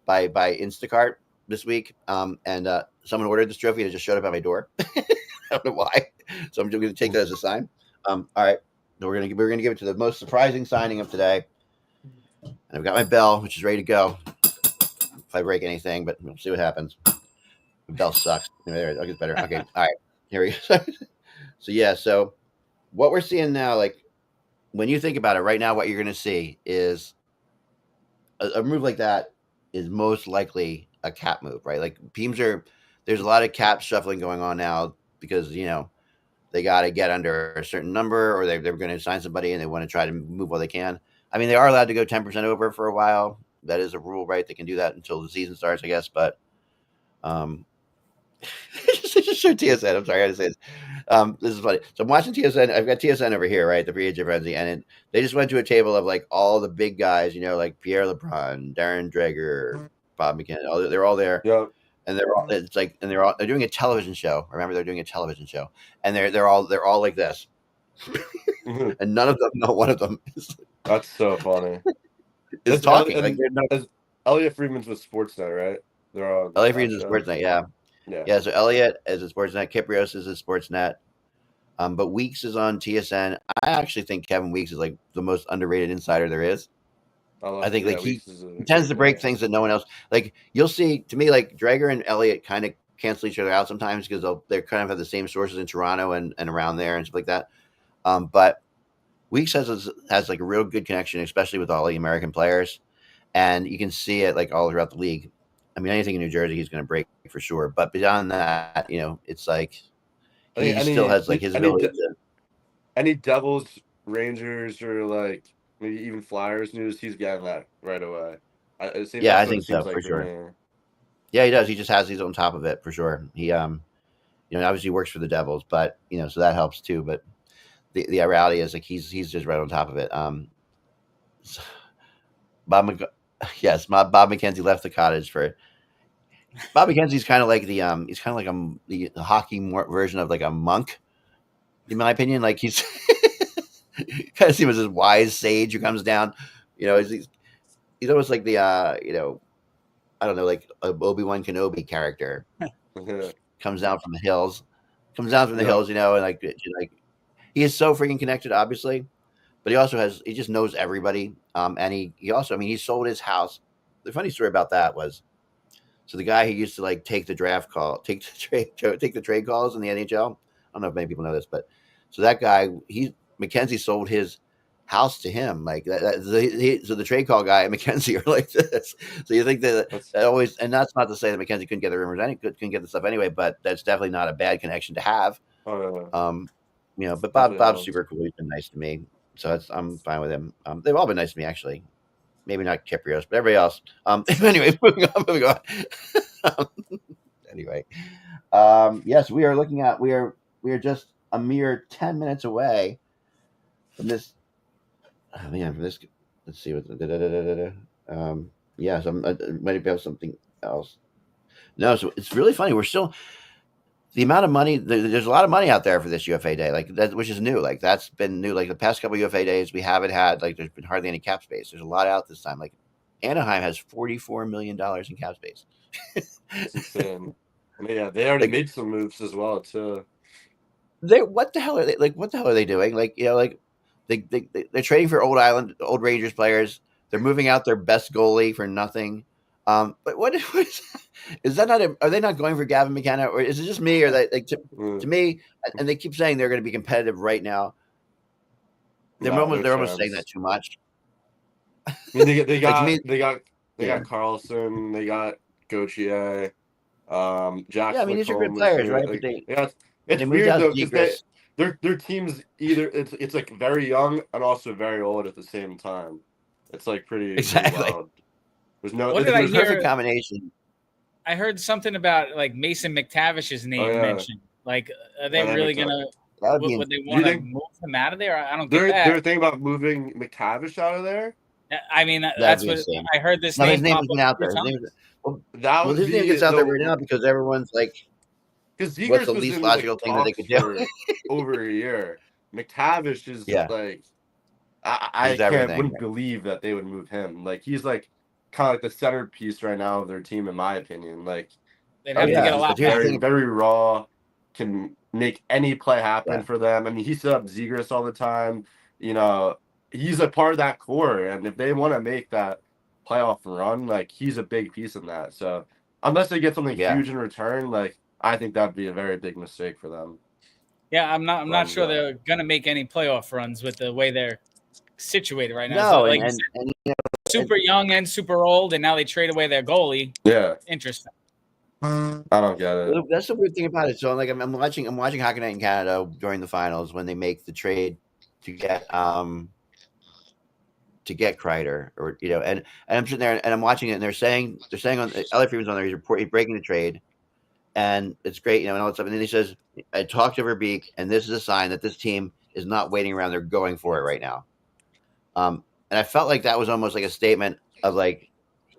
by Instacart this week, and someone ordered this trophy and it just showed up at my door. I don't know why, so I'm just going to take that as a sign. All right, so we're gonna give it to the most surprising signing of today, and I've got my bell, which is ready to go. If I break anything, but we'll see what happens. The bell sucks. There, it gets better. Okay, all right, here we go. So what we're seeing now, like when you think about it, right now, what you're gonna see is a move like that is most likely a cap move, right? Like teams there's a lot of cap shuffling going on now because they got to get under a certain number, or they're going to sign somebody and they want to try to move while they can. I mean, they are allowed to go 10% over for a while. That is a rule, right? They can do that until the season starts, I guess. But just show TSN. I'm sorry, I had to say this. This is funny. So I'm watching TSN. I've got TSN over here, right? The free agent frenzy, and they just went to a table of like all the big guys, like Pierre LeBrun, Darren Dreger, Bob McKinnon. They're all there. Yep. and they're doing a television show. Remember, they're doing a television show, and they're all like this, and none of them, not one of them That's so funny. is talking. Like they're not. Elliot Friedman's with Sportsnet, right? They're on Elliot that Friedman's a show. Sportsnet, yeah. Yeah. So Elliot is a Sportsnet, Kyprios is a Sportsnet, but Weeks is on TSN. I actually think Kevin Weeks is like the most underrated insider there is. I think like he tends to break things that no one else. Like you'll see, to me, like Drager and Elliot kind of cancel each other out sometimes because they kind of have the same sources in Toronto and around there and stuff like that. But Weeks has like a real good connection, especially with all the American players, and you can see it like all throughout the league. I mean, anything in New Jersey, he's going to break for sure. But beyond that, it's like he still has like his ability. Any Devils, Rangers, or like maybe even Flyers news, he's getting that right away. I think so for sure. Yeah, he does. He just has he's on top of it for sure. He obviously works for the Devils, but so that helps too. But the reality is like he's just right on top of it. Bob McKenzie left the cottage for. Bob McKenzie's kind of like the hockey version of like a monk, in my opinion. Like he's kind of seems as this wise sage who comes down. He's almost like the I don't know, like a Obi-Wan Kenobi character. Comes down from the hills, and like he is so freaking connected, obviously, but he just knows everybody. And he also, he sold his house. The funny story about that was, so the guy who used to like take the trade calls in the NHL. I don't know if many people know this, but so that guy, McKenzie sold his house to him, like that. So the trade call guy and McKenzie are like this. So you think that always, and that's not to say that McKenzie couldn't get the rumors, couldn't get the stuff anyway, but that's definitely not a bad connection to have. But Bob's super cool. He's been nice to me, so I'm fine with him. They've all been nice to me, actually. Maybe not Kyprios, but everybody else. Anyway, moving on. Anyway, yes, we are looking at we are just a mere 10 minutes away from this. Let's see what. Yes, I might have something else. No, so it's really funny. We're still the amount of money. There's a lot of money out there for this UFA day, like that, which is new. Like that's been new. Like the past couple of UFA days, we haven't had like there's been hardly any cap space. There's a lot out this time. Like Anaheim has $44 million in cap space. It's insane. Yeah, they already made some moves as well too. What the hell are they like? What the hell are they doing? Like they're trading for old Rangers players. They're moving out their best goalie for nothing. But what is that not? Are they not going for Gavin McKenna, or is it just me? Or they like to me? And they keep saying they're going to be competitive right now. They're almost saying that too much. They got Carlson, they got Gauthier, Jackson. Yeah, these are good players, right? But it's weird though because their teams either it's like very young and also very old at the same time. It's like pretty wild. There's a perfect combination. I heard something about like Mason McTavish's name mentioned. Like, are they really gonna? Would they want to move him out of there? I don't get that. They're thinking about moving McTavish out of there. That's what I heard. His name isn't out there. His name gets out there right now because everyone's like, because what's the least logical thing that they could do? Over a year, McTavish is like, I wouldn't believe that they would move him. Like he's like kind of like the centerpiece right now of their team, in my opinion. Like they'd have to get a lot very, very raw, can make any play happen for them. He set up Zegras all the time. He's a part of that core, and if they want to make that playoff run, like he's a big piece in that. So unless they get something huge in return, like I think that'd be a very big mistake for them. Yeah, I'm not sure they're gonna make any playoff runs with the way they're situated right now. No, so, like super young and super old, and now they trade away their goalie. Yeah, interesting. I don't get it. That's the weird thing about it. So like I'm watching Hockey Night in Canada during the finals when they make the trade to get Kreider, or and I'm sitting there and I'm watching it, and they're saying on Elliot Friedman's on there, he's breaking the trade, and it's great, and all that stuff. And then he says, I talked to Verbeek, and this is a sign that this team is not waiting around; they're going for it right now. And I felt like that was almost like a statement of like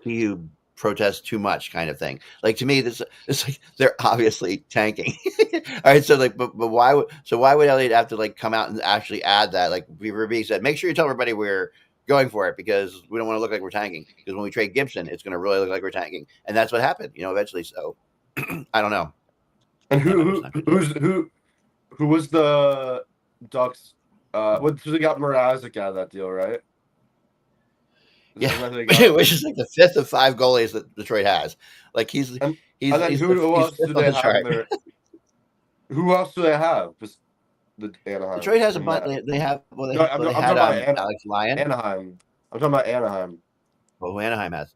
he who protest too much kind of thing. Like to me, this it's like they're obviously tanking. All right, so like, but why would Elliott have to like come out and actually add that? Like Verbeek said, make sure you tell everybody we're going for it because we don't want to look like we're tanking. Because when we trade Gibson, it's going to really look like we're tanking, and that's what happened. Eventually. So I don't know. And who was the Ducks? They got Mrazek out of that deal, right? Yeah, which is like the fifth of 5 goalies that Detroit has. Like he's and then who else do they have in their? Who else do they have? Just the Anaheim. Detroit has a bunch. They have. Well, they had Alex Lyon. Anaheim. I'm talking about Anaheim. Well, who Anaheim has?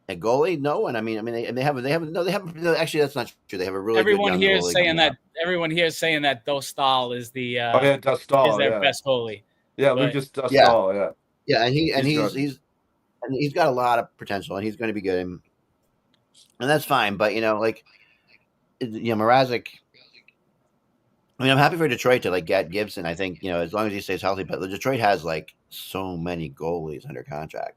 A goalie? No one. I mean, they have. No, actually, that's not true. They have a really. Everyone good here is saying that. Everyone here is saying that Dostal is the. Dostal is their best goalie. Yeah, Lucas Dostal. Yeah, and he's got a lot of potential, and he's going to be good, and that's fine. But Mrazek. I mean, I'm happy for Detroit to get Gibson. I think as long as he stays healthy. But Detroit has so many goalies under contract.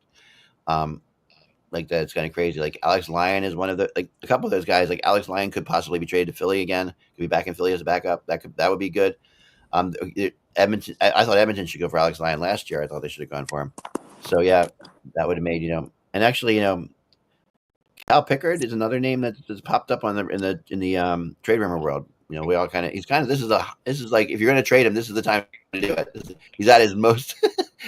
That's kind of crazy. Like Alex Lyon is one of the a couple of those guys. Like Alex Lyon could possibly be traded to Philly again. Could be back in Philly as a backup. That would be good. Edmonton. I thought Edmonton should go for Alex Lyon last year. I thought they should have gone for him. So yeah, that would have made And actually, Cal Pickard is another name that's popped up in the trade rumor world. We all this is like if you're going to trade him, this is the time to do it. He's at his most.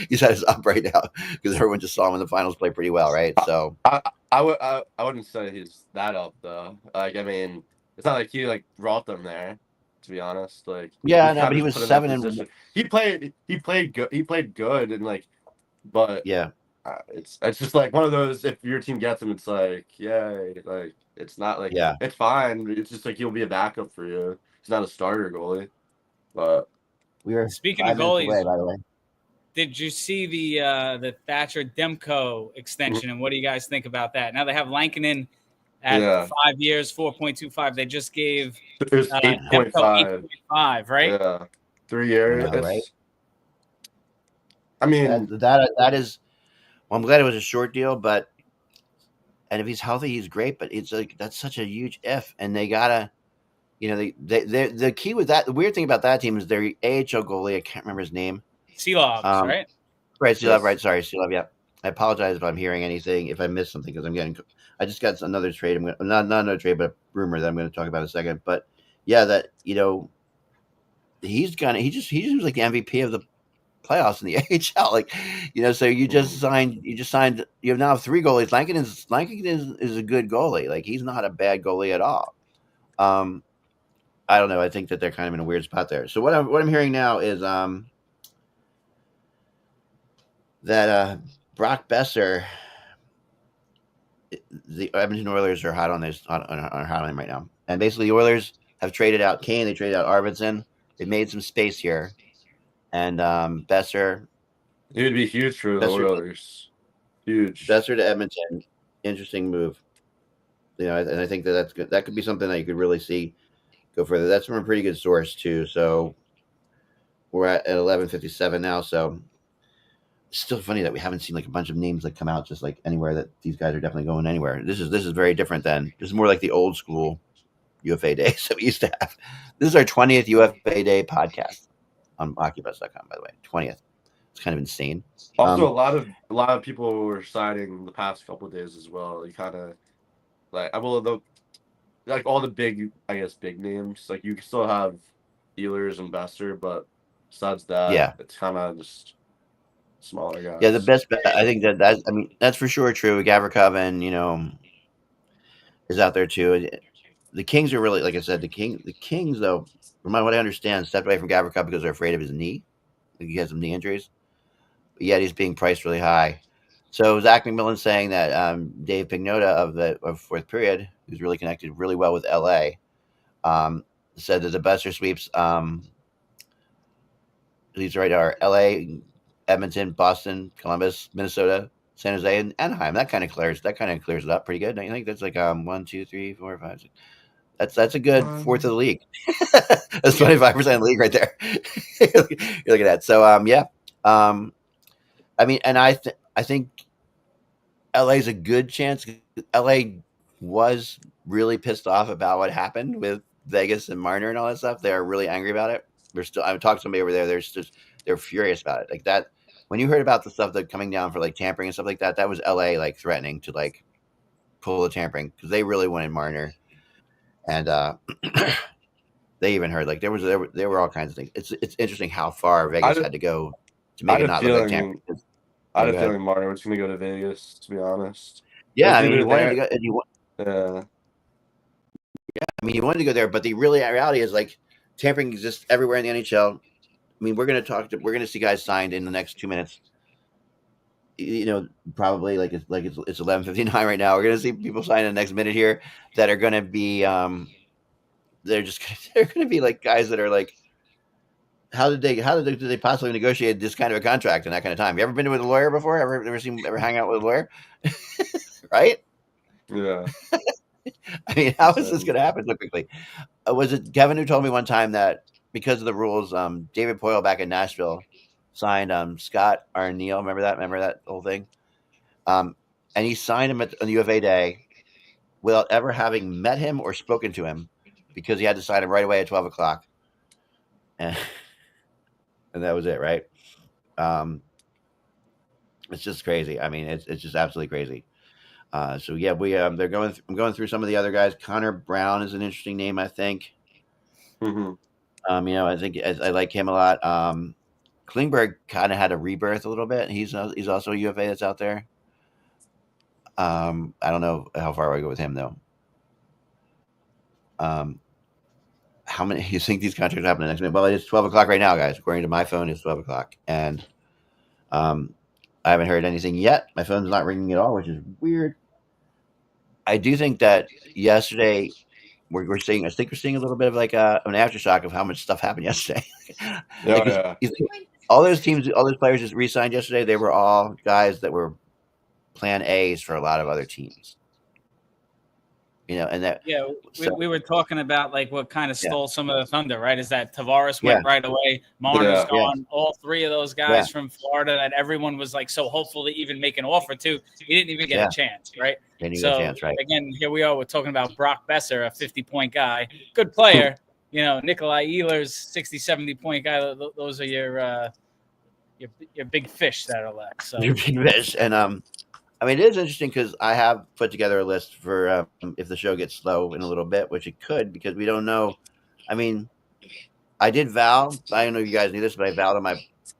He's at his up right now because everyone just saw him in the finals play pretty well, right? So I wouldn't say he's that up though. I mean, it's not like he brought them there. To be honest, but he was 7 and he played good. He played good but yeah, it's just one of those. If your team gets him, it's yay. It's not it's fine. It's just he'll be a backup for you. He's not a starter goalie. But we were speaking of goalies, away, by the way. Did you see the Thatcher Demko extension, and what do you guys think about that? Now they have Lankinen at 5 years, 4.25. They just gave 8.5, right? Yeah, 3 years. Right? I mean, that is. Well, I'm glad it was a short deal, and if he's healthy, he's great. But it's that's such a huge if, and they gotta. The key with that. The weird thing about that team is their AHL goalie. I can't remember his name. Sealov, right? Right, Sealov. Right, sorry, Sealov. Yeah, I apologize if I'm hearing anything. If I missed something, because I just got another trade. Not another trade, but a rumor that I'm going to talk about in a second. But yeah, that he was like the MVP of the playoffs in the AHL. So you just signed. You have now 3 goalies. Lankinen is a good goalie. He's not a bad goalie at all. I don't know. I think that they're kind of in a weird spot there. So what I'm hearing now is that Brock Boeser, the Edmonton Oilers are hot on him right now, and basically the Oilers have traded out Kane. They traded out Arvidsson. They made some space here, and Boeser. He would be huge for the Oilers. Huge. Boeser to Edmonton, interesting move. And I think that's good. That could be something that you could really see go further. That's from a pretty good source too. So we're at 11:57 now. So it's still funny that we haven't seen a bunch of names come out just anywhere that these guys are definitely going anywhere. This is very different than this is more like the old school UFA days that we used to have. This is our 20th UFA day podcast on HockeyBuzz.com, by the way. 20th. It's kind of insane. Also, a lot of people were signing the past couple of days as well. You kind of all the big names. You still have Ehlers and Boeser, but besides that, it's kind of just smaller guys. Yeah, the best. I think that's for sure true. Gavrikov is out there too. The Kings are really, like I said, the Kings though, from what I understand, stepped away from Gavrikov because they're afraid of his knee. He has some knee injuries, but yet he's being priced really high. So Zach McMillan saying that Dave Pignotta of Fourth Period, who's really connected really well with LA, said that the Boeser sweeps. These right are LA, Edmonton, Boston, Columbus, Minnesota, San Jose, and Anaheim. That kind of clears it up pretty good. Don't you think that's 1, 2, 3, 4, 5, 6? That's a good fourth of the league. That's 25% of the league right there. You're looking at that. So I mean, and I think LA's a good chance. LA was really pissed off about what happened with Vegas and Marner and all that stuff. They're really angry about it. They're still. I've talked to somebody over there. They're furious about it. Like that. When you heard about the stuff that coming down for like tampering and stuff like that, that was LA like threatening to like pull the tampering because they really wanted Marner, and they even heard like there were all kinds of things. It's interesting how far Vegas had to go to make it not look like tampering. I had a feeling Marner was going to go to Vegas, to be honest. Yeah, I mean, he wanted to go. Yeah. I mean, he wanted to go there, but the reality is like tampering exists everywhere in the NHL. I mean, we're going to see guys signed in the next 2 minutes. You know, probably it's 11:59 right now. We're going to see people sign in the next minute here that are going to be they're going to be like guys that are like, how did they possibly negotiate this kind of a contract in that kind of time? You ever been with a lawyer before? Ever hang out with a lawyer? Right? Yeah. I mean, how is this going to happen so quickly? Was it Kevin who told me one time that because of the rules, David Poile back in Nashville signed Scott Arneal. Remember that whole thing? And he signed him on the U of A day without ever having met him or spoken to him because he had to sign him right away at 12 o'clock. And that was it, right? It's just crazy. I mean, it's just absolutely crazy. So yeah, I'm going through some of the other guys. Connor Brown is an interesting name, I think. Mm-hmm. You know, I think I like him a lot. Klingberg kind of had a rebirth a little bit. He's also a UFA that's out there. I don't know how far I go with him though. How many you think these contracts happen next minute? Well, it's 12 o'clock right now, guys. According to my phone, it's 12 o'clock, and I haven't heard anything yet. My phone's not ringing at all, which is weird. I do think that yesterday we're seeing. I think we're seeing a little bit of like an aftershock of how much stuff happened yesterday. All those teams, all those players just re-signed yesterday. They were all guys that were plan A's for a lot of other teams. You know, and that we were talking about like what kind of stole some of the thunder, right? Is that Tavares went right away, Marner's gone, all three of those guys from Florida that everyone was like so hopeful to even make an offer to. He didn't even get a chance, right? Again, here we are. We're talking about Brock Boeser, a 50-point guy, good player. You know, Nikolai Ehlers, 60, 70-point guy. Those are your big fish that are left. So your big fish, and I mean, it is interesting because I have put together a list for if the show gets slow in a little bit, which it could because we don't know. I mean, I did vow. I don't know if you guys knew this, but I vowed on my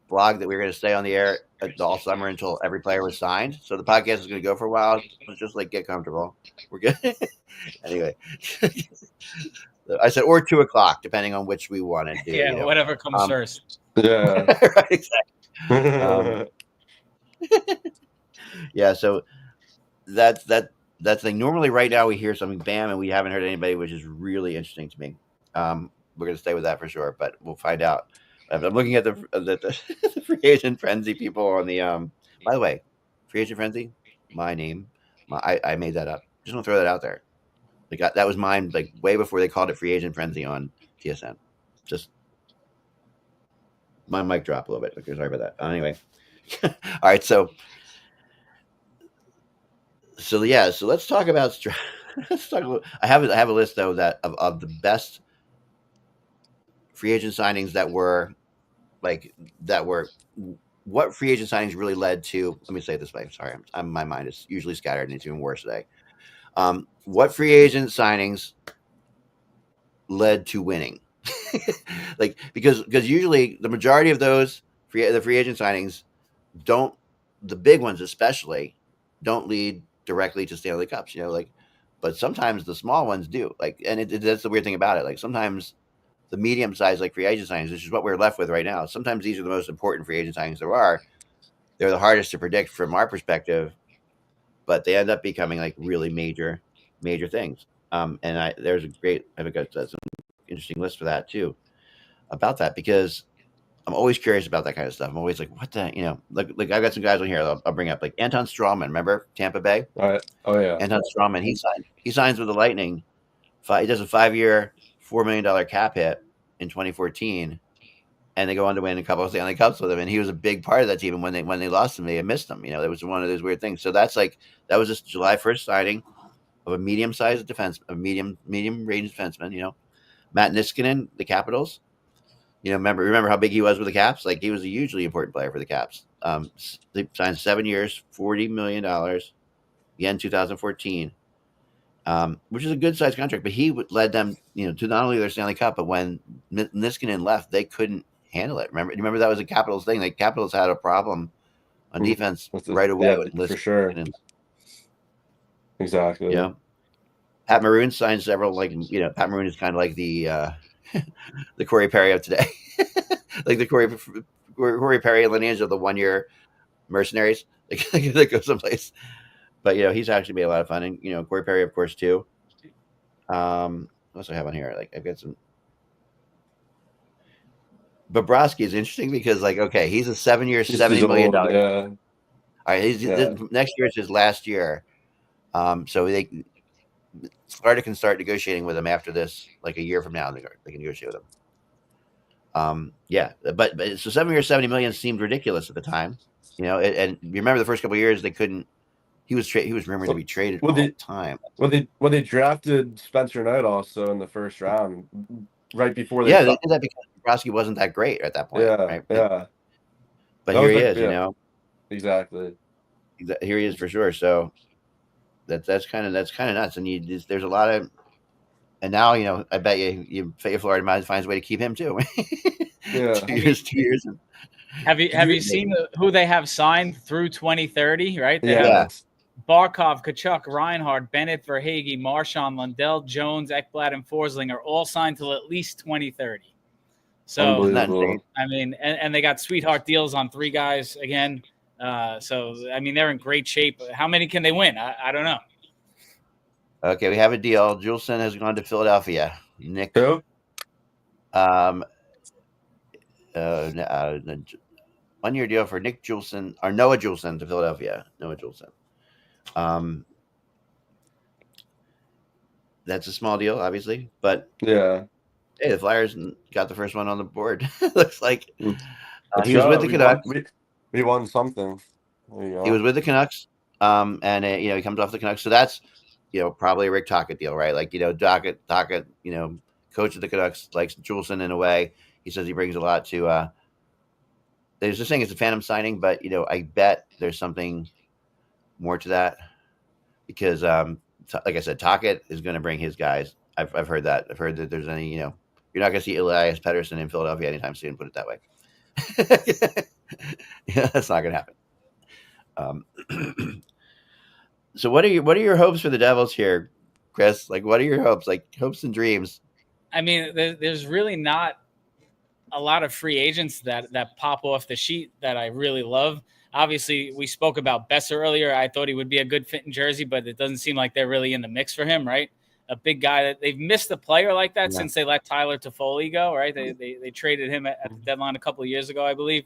blog that we were going to stay on the air all summer until every player was signed. So the podcast is going to go for a while. Let's just like get comfortable. We're good. Anyway, I said or 2 o'clock, depending on which we want to do. Yeah, you know? Whatever comes first. Yeah, right, exactly. Yeah, so that's like normally right now we hear something bam and we haven't heard anybody, which is really interesting to me. We're gonna stay with that for sure, but we'll find out. I'm looking at the free agent frenzy people on the by the way, free agent frenzy, my name. I made that up. Just want to throw that out there. Like that was mine like way before they called it free agent frenzy on TSN. Just my mic dropped a little bit. Okay, sorry about that. Anyway. All right, so yeah, so let's talk about. I have a list though that of the best free agent signings that were what free agent signings really led to. Let me say it this way. Sorry, my mind is usually scattered and it's even worse today. What free agent signings led to winning? Like because usually the majority of those the free agent signings don't, the big ones especially, don't lead directly to Stanley Cups, you know, like, but sometimes the small ones do. Like, and that's the weird thing about it. Like sometimes the medium size, like free agent signings, which is what we're left with right now. Sometimes these are the most important free agent signings there are. They're the hardest to predict from our perspective, but they end up becoming like really major things. And I've got some interesting list for that too, about that, because I'm always curious about that kind of stuff. I'm always like, what the, you know, like I've got some guys on here I'll bring up, like Anton Strawman, remember Tampa Bay? All right. Oh yeah. Anton Strawman, he signs with the Lightning. He does a 5-year, $4 million cap hit in 2014. and they go on to win a couple of Stanley Cups with him. And he was a big part of that team. And when they lost him, they missed him. That was one of those weird things. So that was just July 1st signing of a medium-sized defense, a medium-range defenseman. Matt Niskanen, the Capitals. Remember how big he was with the Caps? Like, he was a hugely important player for the Caps. They signed 7 years, $40 million. Again, 2014. Which is a good sized contract, but he led them, to not only their Stanley Cup, but when Niskanen left, they couldn't handle it. Remember that was a Capitals thing. Like, Capitals had a problem on defense right away. Yeah, for sure. Exactly. Yeah. Pat Maroon signed several. Pat Maroon is kind of like the the Corey Perry of today, like the Corey Perry and Lineage of the 1 year mercenaries. That go someplace. But he's actually made a lot of fun, and Corey Perry, of course, too. What else do I have on here? Like, I've got some. Bobrovsky is interesting because, he's a 7 year, $70 million. Yeah. All right, next year is his last year. So Florida can start negotiating with him after this, like a year from now. They can negotiate with him. But so 7 years, $70 million seemed ridiculous at the time. And you remember the first couple of years they couldn't. He was rumored to be traded all the time. Well, they drafted Spencer Knight also in the first round, right before they. Yeah, they did that because Bobrovsky wasn't that great at that point. Yeah, right? yeah. But here he is, Exactly. Here he is for sure. So that's kind of nuts. And there's a lot of, and now I bet you Florida might find a way to keep him too. Yeah. 2 years. Have you seen who they have signed through 2030? Right? Yeah. Barkov, Kachuk, Reinhardt, Bennett, Verhaeghe, Marchand, Lundell, Jones, Ekblad, and Forsling are all signed till at least 2030. So, I mean, and they got sweetheart deals on 3 guys again. So, I mean, they're in great shape. How many can they win? I don't know. Okay, we have a deal. Juleson has gone to Philadelphia. Nick. Who? 1 year deal for Nick Juleson or Noah Juleson to Philadelphia. Noah Juleson. That's a small deal, obviously, but yeah. Hey, the Flyers got the first one on the board. Looks like he was with the Canucks. We won something. There you go. He was with the Canucks, and he comes off the Canucks, so that's probably a Rick Tocchet deal, right? Like Tocchet, coach of the Canucks, likes Juleson in a way. He says he brings a lot to. There's just saying it's a phantom signing, but I bet there's something more to that because, like I said, Tocchet is going to bring his guys. I've heard that. I've heard that there's any, you're not going to see Elias Pettersson in Philadelphia anytime soon. Put it that way. That's not going to happen. So what are your hopes for the Devils here, Chris? Like, what are your hopes? Like hopes and dreams? I mean, there's really not a lot of free agents that pop off the sheet that I really love. Obviously, we spoke about Boeser earlier. I thought he would be a good fit in Jersey, but it doesn't seem like they're really in the mix for him, right? A big guy that they've missed a player like that since they let Tyler Toffoli go, right? They traded him at the deadline a couple of years ago, I believe.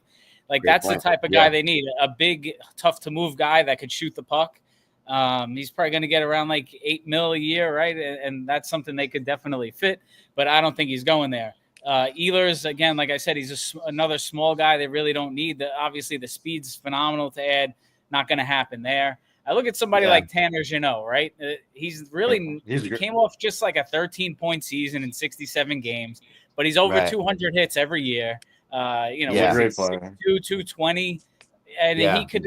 Like that's the type of guy they need. A big, tough to move guy that could shoot the puck. He's probably going to get around like $8 million a year, right? And that's something they could definitely fit, but I don't think he's going there. Ehlers, again, like I said, he's another small guy they really don't need. Obviously, the speed's phenomenal to add. Not going to happen there. I look at somebody like Tanner Jeannot, right? He came off just like a 13-point season in 67 games, but he's over 200 hits every year. Great player. 220. And he could,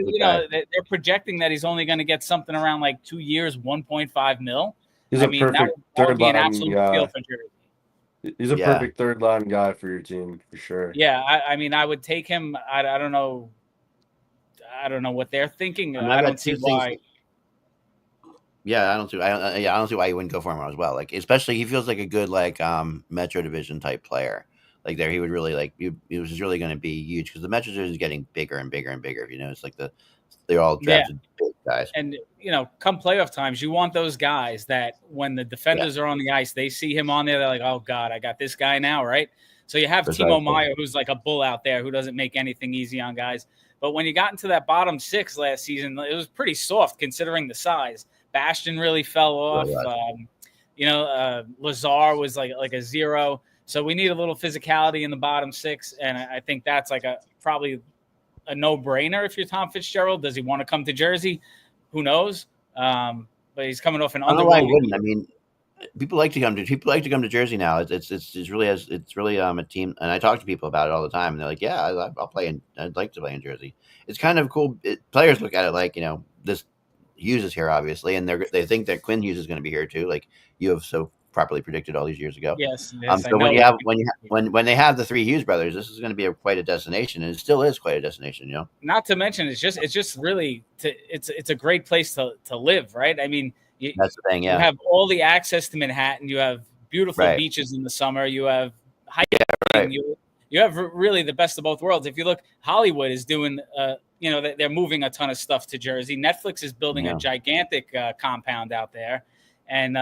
they're projecting that he's only going to get something around like 2 years, 1.5 mil. He's perfect that would be an absolute steal for Jersey. He's a perfect third line guy for your team for sure. Yeah, I mean, I would take him. I don't know. I don't know what they're thinking. I don't see why. Yeah, I don't see. I don't see why you wouldn't go for him as well. Like, especially he feels like a good Metro Division type player. Like there, he would really he was really going to be huge because the Metro Division is getting bigger and bigger and bigger. It's like they're all drafted big guys. And come playoff times, you want those guys that when the defenders are on the ice, they see him on there. They're like, oh God, I got this guy now, right? So you have Timo Meier, who's like a bull out there, who doesn't make anything easy on guys. But when you got into that bottom 6 last season, it was pretty soft considering the size. Bastion really fell off. Lazar was like a 0. So we need a little physicality in the bottom six, and I think that's like probably a no-brainer if you're Tom Fitzgerald. Does he want to come to Jersey? Who knows? But he's coming off an I don't know why he underwhelming. wouldn't. I mean, people like to come to Jersey now. It's really a team, and I talk to people about it all the time, and they're like, yeah, I'll play in. I'd like to play in Jersey. It's kind of cool. Players look at it like, this Hughes is here, obviously, and they think that Quinn Hughes is going to be here too, like you have so properly predicted all these years ago. Yes. So when they have the three Hughes brothers, this is going to be quite a destination, and it still is quite a destination. Not to mention, it's just really it's a great place to live, right? I mean, that's the thing. Yeah, you have all the access to Manhattan. You have beautiful beaches in the summer. You have hiking. Right. You have really the best of both worlds. If you look, Hollywood is doing, they're moving a ton of stuff to Jersey. Netflix is building a gigantic compound out there, and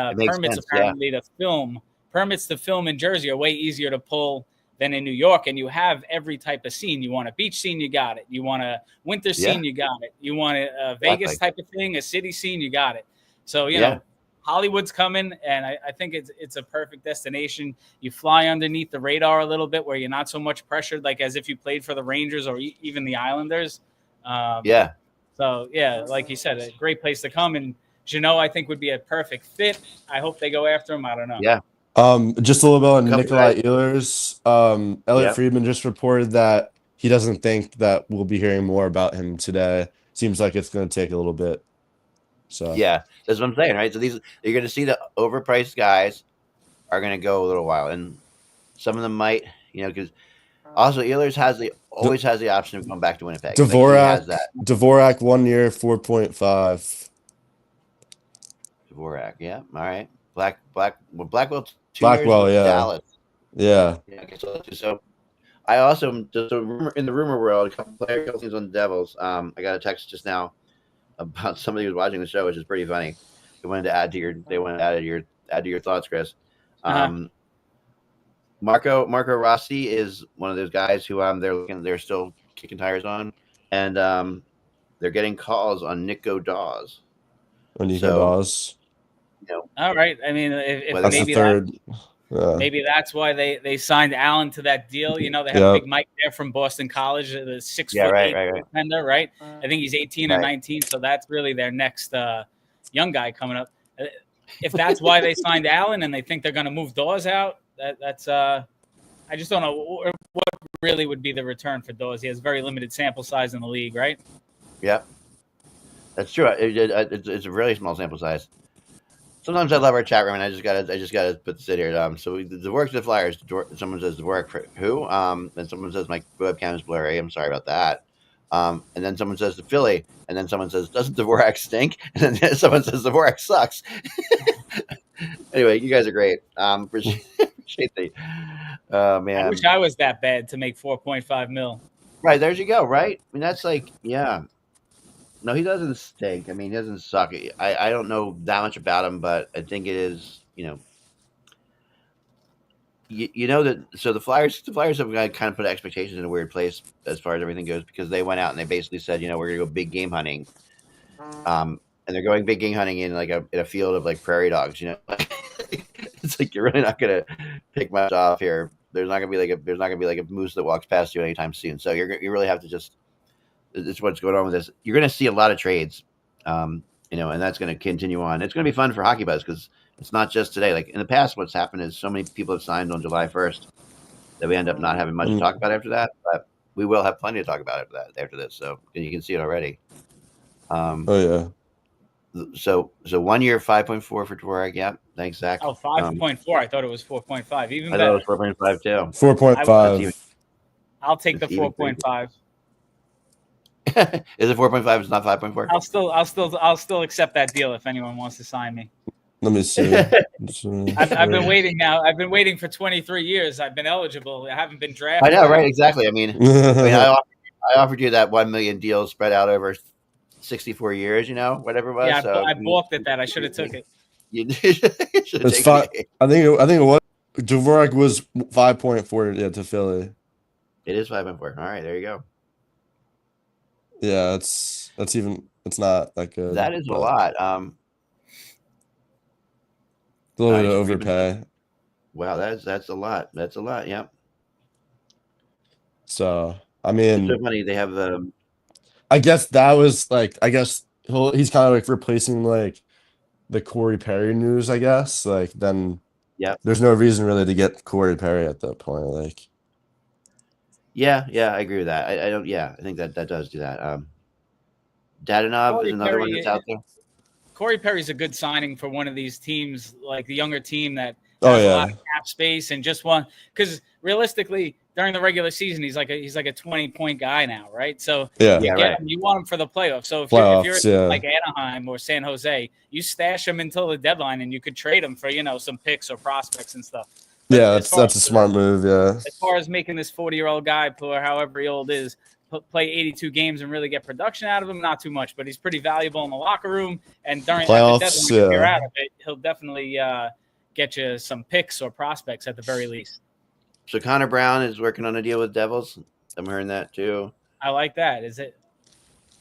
permits to film in Jersey are way easier to pull than in New York. And you have every type of scene. You want a beach scene, you got it. You want a winter scene, you got it. You want a Vegas type of thing, a city scene, you got it. So you know. Hollywood's coming, and I think it's a perfect destination. You fly underneath the radar a little bit where you're not so much pressured, like as if you played for the Rangers or even the Islanders. So, like you said, a great place to come. And Jeannot, I think, would be a perfect fit. I hope they go after him. I don't know. Yeah. Just a little bit on Nikolai Ehlers. Elliot Friedman just reported that he doesn't think that we'll be hearing more about him today. Seems like it's going to take a little bit. So yeah, that's what I'm saying, right? So you're going to see the overpriced guys are going to go a little while, and some of them might, because also Ehlers always has the option of going back to Winnipeg. Dvorak 1 year, 4.5. Dvorak, yeah, all right. Blackwell 2 Blackwell, years Dallas. Yeah. So I also just in the rumor world, a couple players on the Devils. I got a text just now about somebody who's watching the show, which is pretty funny. They wanted to add to your thoughts, Chris. Marco Rossi is one of those guys who they're still kicking tires on, and they're getting calls on Nico Dawes. Dawes. All right. I mean, if that's maybe the third. Maybe that's why they signed Allen to that deal. They have Big Mike there from Boston College, the 6'8" defender, right? I think he's 18 or 19, so that's really their next young guy coming up. If that's why they signed Allen and they think they're going to move Dawes out, that's I just don't know what really would be the return for Dawes. He has very limited sample size in the league, right? Yeah, that's true. It's a really small sample size. Sometimes I love our chat room, and I just gotta put this in here. So the work to the Flyers. Someone says the work for who? And someone says my webcam is blurry. I'm sorry about that. And then someone says the Philly, and then someone says doesn't Dvorak stink? And then someone says Dvorak sucks. Anyway, you guys are great. Appreciate the man. I wish I was that bad to make $4.5 million. Right, there you go. Right, I mean that's like No, he doesn't stink. I mean, he doesn't suck. I don't know that much about him, but I think it is, that. So the Flyers have kind of put expectations in a weird place as far as everything goes, because they went out and they basically said, we're gonna go big game hunting, and they're going big game hunting in in a field of like prairie dogs. It's like you're really not gonna pick much off here. There's not gonna be like a moose that walks past you anytime soon. So you really have to just. It's what's going on with this. You're going to see a lot of trades, and that's going to continue on. It's going to be fun for Hockey Buzz because it's not just today. Like in the past, what's happened is so many people have signed on July 1st that we end up not having much to talk about after that. But we will have plenty to talk about after this. So you can see it already. So 1 year, 5.4 for Dvorak. Yeah, thanks, Zach. Oh, 5.4. I thought it was 4.5. Even better. I thought it was 4.5 too. 4.5. I'll take the 4.5. Is it 4.5? It's not 5.4. I'll still accept that deal if anyone wants to sign me. Let me see. I've been waiting now. I've been waiting for 23 years. I've been eligible. I haven't been drafted. I know, right? Exactly. I mean, I offered you that 1 million deal spread out over 64 years. Whatever it was. Yeah, so I balked at that. I should have took it. It's fine. I think it was Dvorak was 5.4 to Philly. It is 5.4. All right, there you go. Yeah, it's not that good. That is a lot. A little bit of overpay. Wow, that's a lot. That's a lot. Yeah. So I It's so mean, funny. They have I guess that was like he's kind of like replacing like the Corey Perry news. I guess like then yeah. there's no reason really to get Corey Perry at that point. Like Yeah, I agree with that. I don't. Yeah, I think that does do that. Dadanov is Corey another one that's Perry, out there. Corey Perry's a good signing for one of these teams, like the younger team that oh has a lot yeah, of cap space and just one. Because realistically, during the regular season, he's like a 20-point guy now, right? So yeah, you Yeah, get right. him, you want him for the playoffs. So if you're playoffs. Yeah, like Anaheim or San Jose, you stash him until the deadline, and you could trade him for some picks or prospects and stuff. But yeah. as That's a smart move. Yeah, far as making this 40-year-old guy, or however old is, play 82 games and really get production out of him, not too much, but he's pretty valuable in the locker room. And at the playoffs. deadline, if you're Yeah, out of it, he'll definitely get you some picks or prospects at the very least. So Connor Brown is working on a deal with Devils. I'm hearing that too. I like that.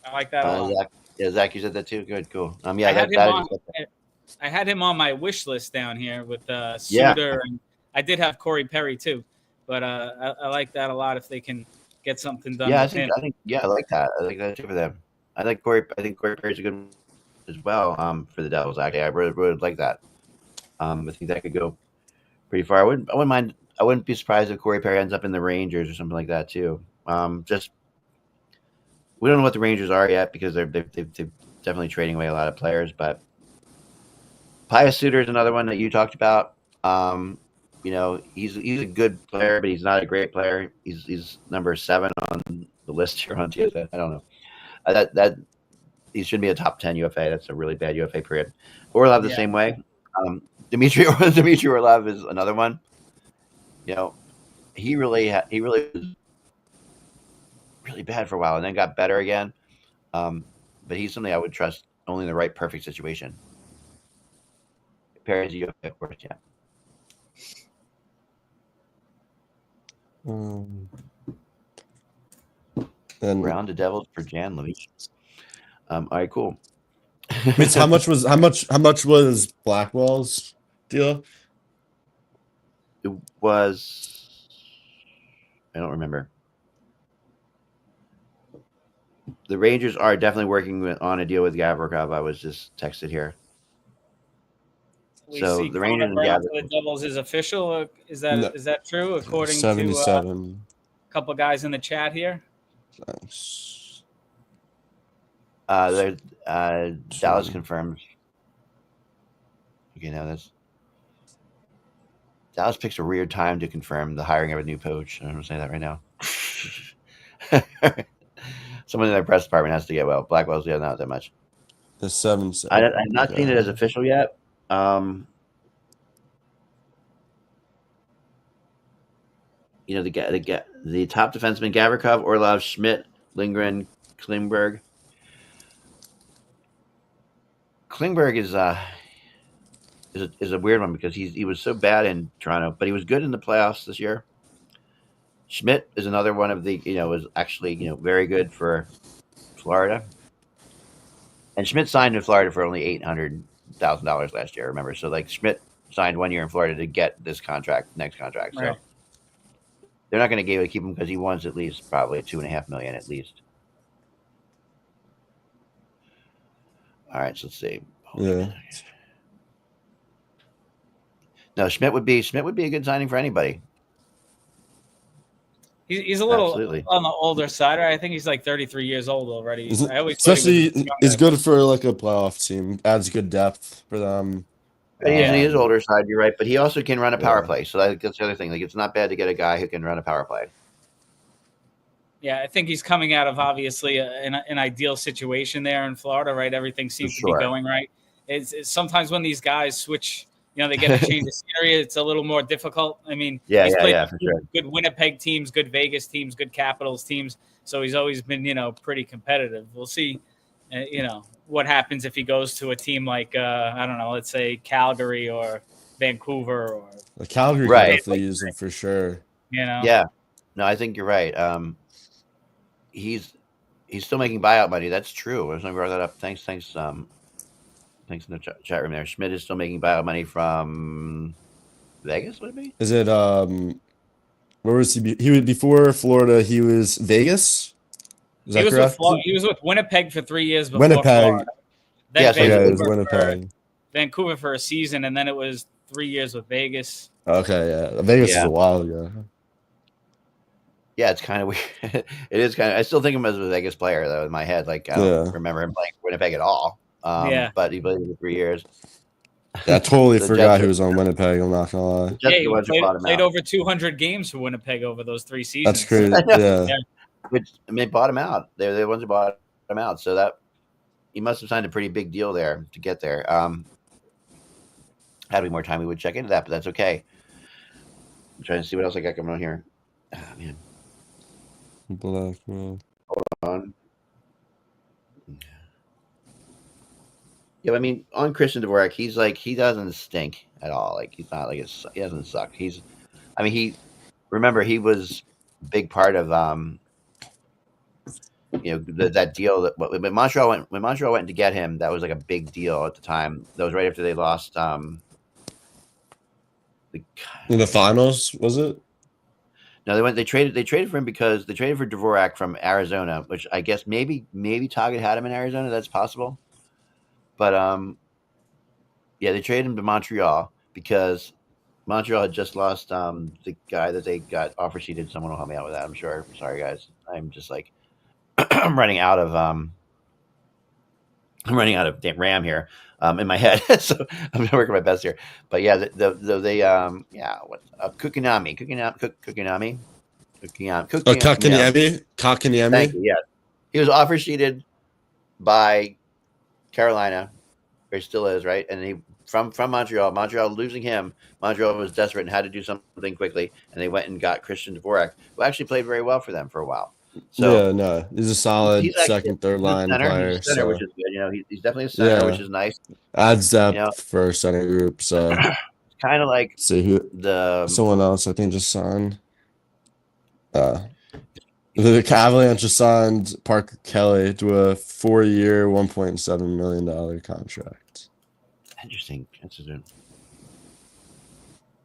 I like that a lot. Zach, yeah, Zach, you said that too. Good, cool. Yeah, I had him that on. is, I had him on my wish list down here with yeah, Suter, and I did have Corey Perry too. But I like that a lot if they can get something done yeah. with him. I think, yeah, I like that. I like that too for them. I like Corey. I think Corey Perry's a good one as well. For the Devils, actually, I really would like that. I think that could go pretty far. I wouldn't mind. I wouldn't be surprised if Corey Perry ends up in the Rangers or something like that too. Just we don't know what the Rangers are yet because they're definitely trading away a lot of players. But Pius Suter is another one that you talked about. He's a good player, but he's not a great player. He's number 7 on the list here on TSN. I don't know. That he should be a top 10 UFA. That's a really bad UFA period. Orlov the same way. Dmitry Orlov is another one. He really was really bad for a while and then got better again. But he's something I would trust only in the right perfect situation. Perry's a UFA, of course, yeah. and Round to Devils for Jan Levine. All right, cool. wait, how much was Blackwell's deal? It was, I don't remember. The Rangers are definitely working on a deal with Gavrikov. I was just texted here. We So see the Rangers Connor and Brown for the Devils is official. Is that true? According to 77. a couple of guys in the chat here. Thanks. Dallas confirms. Okay, now that's Dallas picks a weird time to confirm the hiring of a new coach. I'm going to say that right now. Someone in their press department has to get well. Blackwell's not that much. The 7. I've not seen it as official yet. The top defenseman: Gavrikov, Orlov, Schmidt, Lindgren, Klingberg. Klingberg is a weird one because he was so bad in Toronto, but he was good in the playoffs this year. Schmidt is another one of the was actually very good for Florida. And Schmidt signed in Florida for only $800,000 last year. Remember, so like Schmidt signed 1 year in Florida to get this next contract. So Right. they're not going to be able to keep him because he wants at least probably $2.5 million at least. All right, so let's see. Yeah. No, Schmidt would be a good signing for anybody. He's a little Absolutely. on the older side. Right? I think he's like 33 years old already. I always thought Especially, he was it's good for like a playoff team. Adds good depth for them. He is older side, you're right, but he also can run a power play. So that's the other thing. Like, it's not bad to get a guy who can run a power play. Yeah, I think he's coming out of obviously an ideal situation there in Florida, right? Everything seems to be going right. It's sometimes when these guys switch, they get a change of scenery. It's a little more difficult. I mean, he's played for sure. Good Winnipeg teams, good Vegas teams, good Capitals teams. So he's always been, pretty competitive. We'll see, what happens if he goes to a team like, I don't know, let's say Calgary or Vancouver or the Calgary can definitely use him for sure. Yeah, no, I think you're right. He's still making buyout money. That's true. I was going to bring that up. Thanks in the chat room there. Schmidt is still making buyout money from Vegas, would it be? Is it where was he? He was before Florida. He was Vegas. Is that correct? He was with Winnipeg for 3 years before Winnipeg. Florida. Then Yes, Okay, it was Vancouver, Winnipeg. Vancouver for a season, and then it was 3 years with Vegas. Okay, yeah. Vegas is Yeah. a while ago. Yeah, it's kind of weird. It is kind of. I still think of him as a Vegas player, though, in my head. Like, I don't remember him playing Winnipeg at all. Yeah. But he played for 3 years. Yeah, I totally The forgot Jets- he was on Winnipeg. I'm not gonna lie. Just Yeah, the he ones who bought him played out. over 200 games for Winnipeg over those 3 seasons. That's crazy. Yeah. Which they bought him out. They're the ones who bought him out. So that he must have signed a pretty big deal there to get there. Had we more time, we would check into that, but that's okay. I'm trying to see what else I got going on here. Oh, man, Black man. on. Yeah, I mean, on Christian Dvorak, he's like he doesn't stink at all. Like he's not like he doesn't suck. Remember he was a big part of that deal that when Montreal went to get him, that was like a big deal at the time. That was right after they lost In the finals, was it? No, they traded for him because they traded for Dvorak from Arizona, which I guess maybe Target had him in Arizona. That's possible. But yeah, they traded him to Montreal because Montreal had just lost the guy that they got offer sheeted. Someone will help me out with that, I'm sure. Sorry guys. I'm just like I'm running out of RAM here in my head, so I'm working my best here. But yeah, Kukinami. Kakaniemi. Thank you. Yeah, he was offer sheeted by Carolina, or still is, right? And he from Montreal. Montreal losing him. Montreal was desperate and had to do something quickly, and they went and got Christian Dvorak, who actually played very well for them for a while. So yeah, no, he's a solid second, third line player. He's a center, which is good. He's definitely a center, which is nice. Adds depth for center group. So kind of like see who someone else I think just signed. The Avalanche just signed Parker Kelly to a 4-year, $1.7 million contract. Interesting.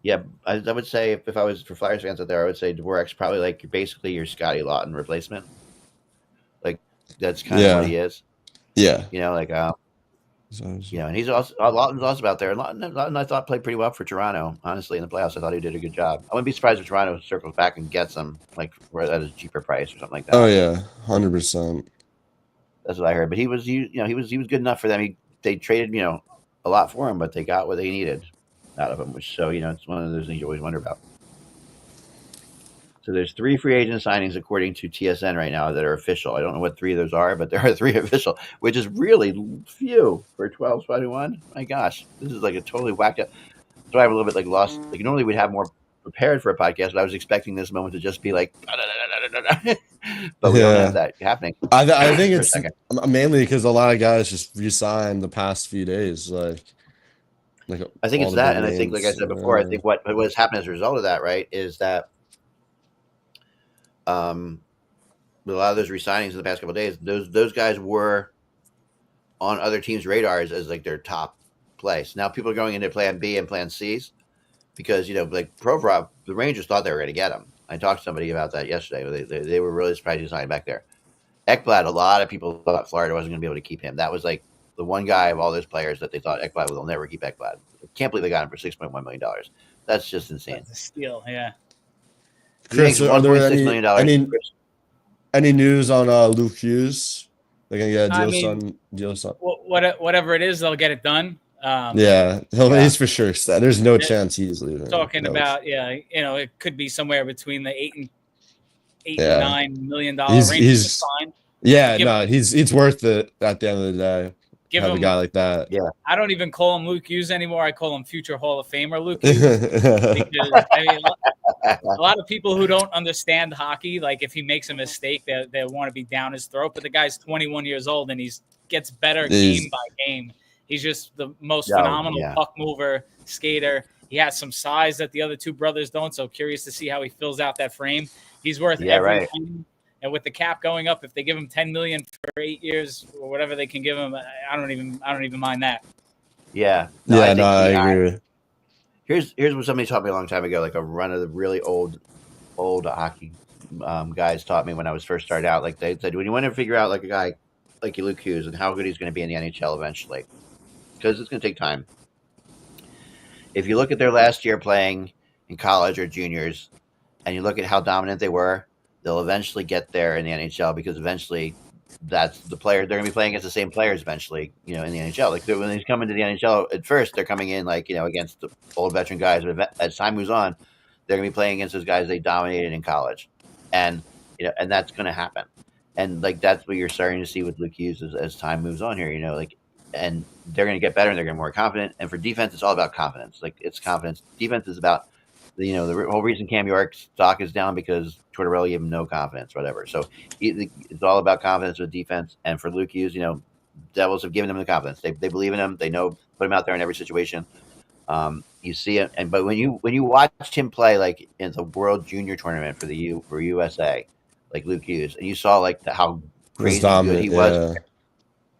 Yeah, I would say if I was for Flyers fans out there, I would say Dvorak's probably like basically your Scotty Lawton replacement. Like that's kind of what he is. Yeah. And he's also Lawton's also out there. Lawton I thought played pretty well for Toronto. Honestly, in the playoffs, I thought he did a good job. I wouldn't be surprised if Toronto circles back and gets him like at a cheaper price or something like that. Oh yeah, 100%. That's what I heard. But he was good enough for them. They traded a lot for him, but they got what they needed out of him. Which it's one of those things you always wonder about. So there's 3 free agent signings according to TSN right now that are official. I don't know what 3 of those are, but there are 3 official, which is really few for 12-21. My gosh, this is like a totally whacked up. So I have a little bit like lost. Like normally we'd have more prepared for a podcast, but I was expecting this moment to just be like, but we don't have that happening. I think it's mainly because a lot of guys just resigned the past few days. Like I think it's that, and I think, like I said before, I think what has happened as a result of that, right, is that. With a lot of those resignings in the past couple of days, those guys were on other teams' radars as like their top place. Now people are going into Plan B and Plan C's because like Provorov, the Rangers thought they were going to get him. I talked to somebody about that yesterday. They were really surprised he signed back there. Ekblad, a lot of people thought Florida wasn't going to be able to keep him. That was like the one guy of all those players that they thought Ekblad will never keep Ekblad. I can't believe they got him for $6.1 million. That's just insane. That's a steal, yeah. Chris, are there any news on Luke Hughes? They're gonna get a deal son. Whatever it is, they'll get it done. He's for sure. There's no chance he's leaving. Talking about it could be somewhere between the $8 and $9 million range. He's fine. Yeah, he's worth it at the end of the day. Have a guy like that. Yeah, I don't even call him Luke Hughes anymore. I call him future Hall of Famer Luke Hughes. Because a lot of people who don't understand hockey, like if he makes a mistake, they want to be down his throat. But the guy's 21 years old and he gets better game by game. He's just the most phenomenal puck mover, skater. He has some size that the other 2 brothers don't. So curious to see how he fills out that frame. He's worth everything. Right. And with the cap going up, if they give him $10 million for 8 years or whatever they can give him, I don't even mind that. Yeah. I agree. Here's what somebody taught me a long time ago, like a run of the really old hockey guys taught me when I was first started out. Like they said, when you want to figure out like a guy like Luke Hughes and how good he's going to be in the NHL eventually, because it's going to take time. If you look at their last year playing in college or juniors, and you look at how dominant they were, they'll eventually get there in the NHL because eventually that's the player they're going to be playing against the same players eventually, in the NHL. Like when they come into the NHL at first, they're coming in like against the old veteran guys, but as time moves on, they're going to be playing against those guys they dominated in college, and and that's going to happen, and like that's what you're starting to see with Luke Hughes as time moves on here. Like, and they're going to get better and they're going to be more confident. And for defense, it's all about confidence. Like it's confidence. Defense is about the whole reason Cam York's stock is down because Tortorella gave him no confidence, whatever. So it's all about confidence with defense. And for Luke Hughes, Devils have given him the confidence. They believe in him. They know put him out there in every situation. You see it, but when you watched him play like in the World Junior Tournament for USA, like Luke Hughes, and you saw like how crazy good he was.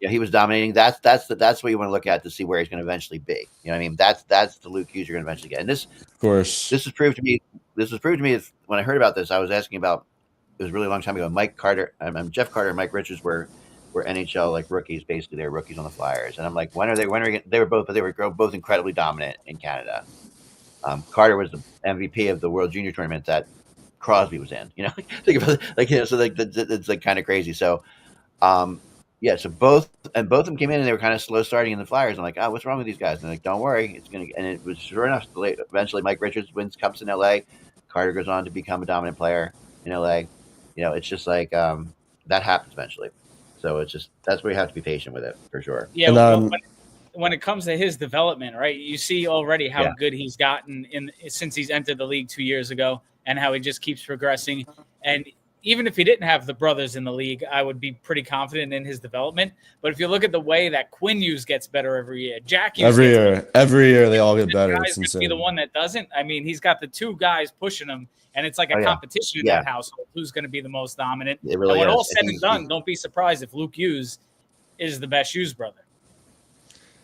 Yeah, he was dominating. That's what you want to look at to see where he's going to eventually be. You know what I mean? That's the Luke Hughes you're going to eventually get. And this, of course, this was proved to me. When I heard about this, I was asking about. It was a really long time ago. Mike Carter, Jeff Carter, and Mike Richards were NHL like rookies. Basically, they were rookies on the Flyers. And I'm like, when are they? They were both incredibly dominant in Canada. Carter was the MVP of the World Junior Tournament that Crosby was in. Think about it, so like it's like kind of crazy. So. Yeah, so both of them came in and they were kind of slow starting in the Flyers. I'm like, oh, what's wrong with these guys? And they're like, don't worry, it's gonna. And it was sure enough. Eventually, Mike Richards wins cups in LA. Carter goes on to become a dominant player in LA. It's just like that happens eventually. So it's just that's where you have to be patient with it for sure. Yeah, when it comes to his development, right? You see already how good he's gotten since he's entered the league 2 years ago, and how he just keeps progressing. And even if he didn't have the brothers in the league, I would be pretty confident in his development. But if you look at the way that Quinn Hughes gets better every year, Jack Hughes every year they all get better. It's insane. Be the one that doesn't. I mean, he's got the two guys pushing him, and it's like a competition in that household. Who's going to be the most dominant? It really and when all said and done, don't be surprised if Luke Hughes is the best Hughes brother.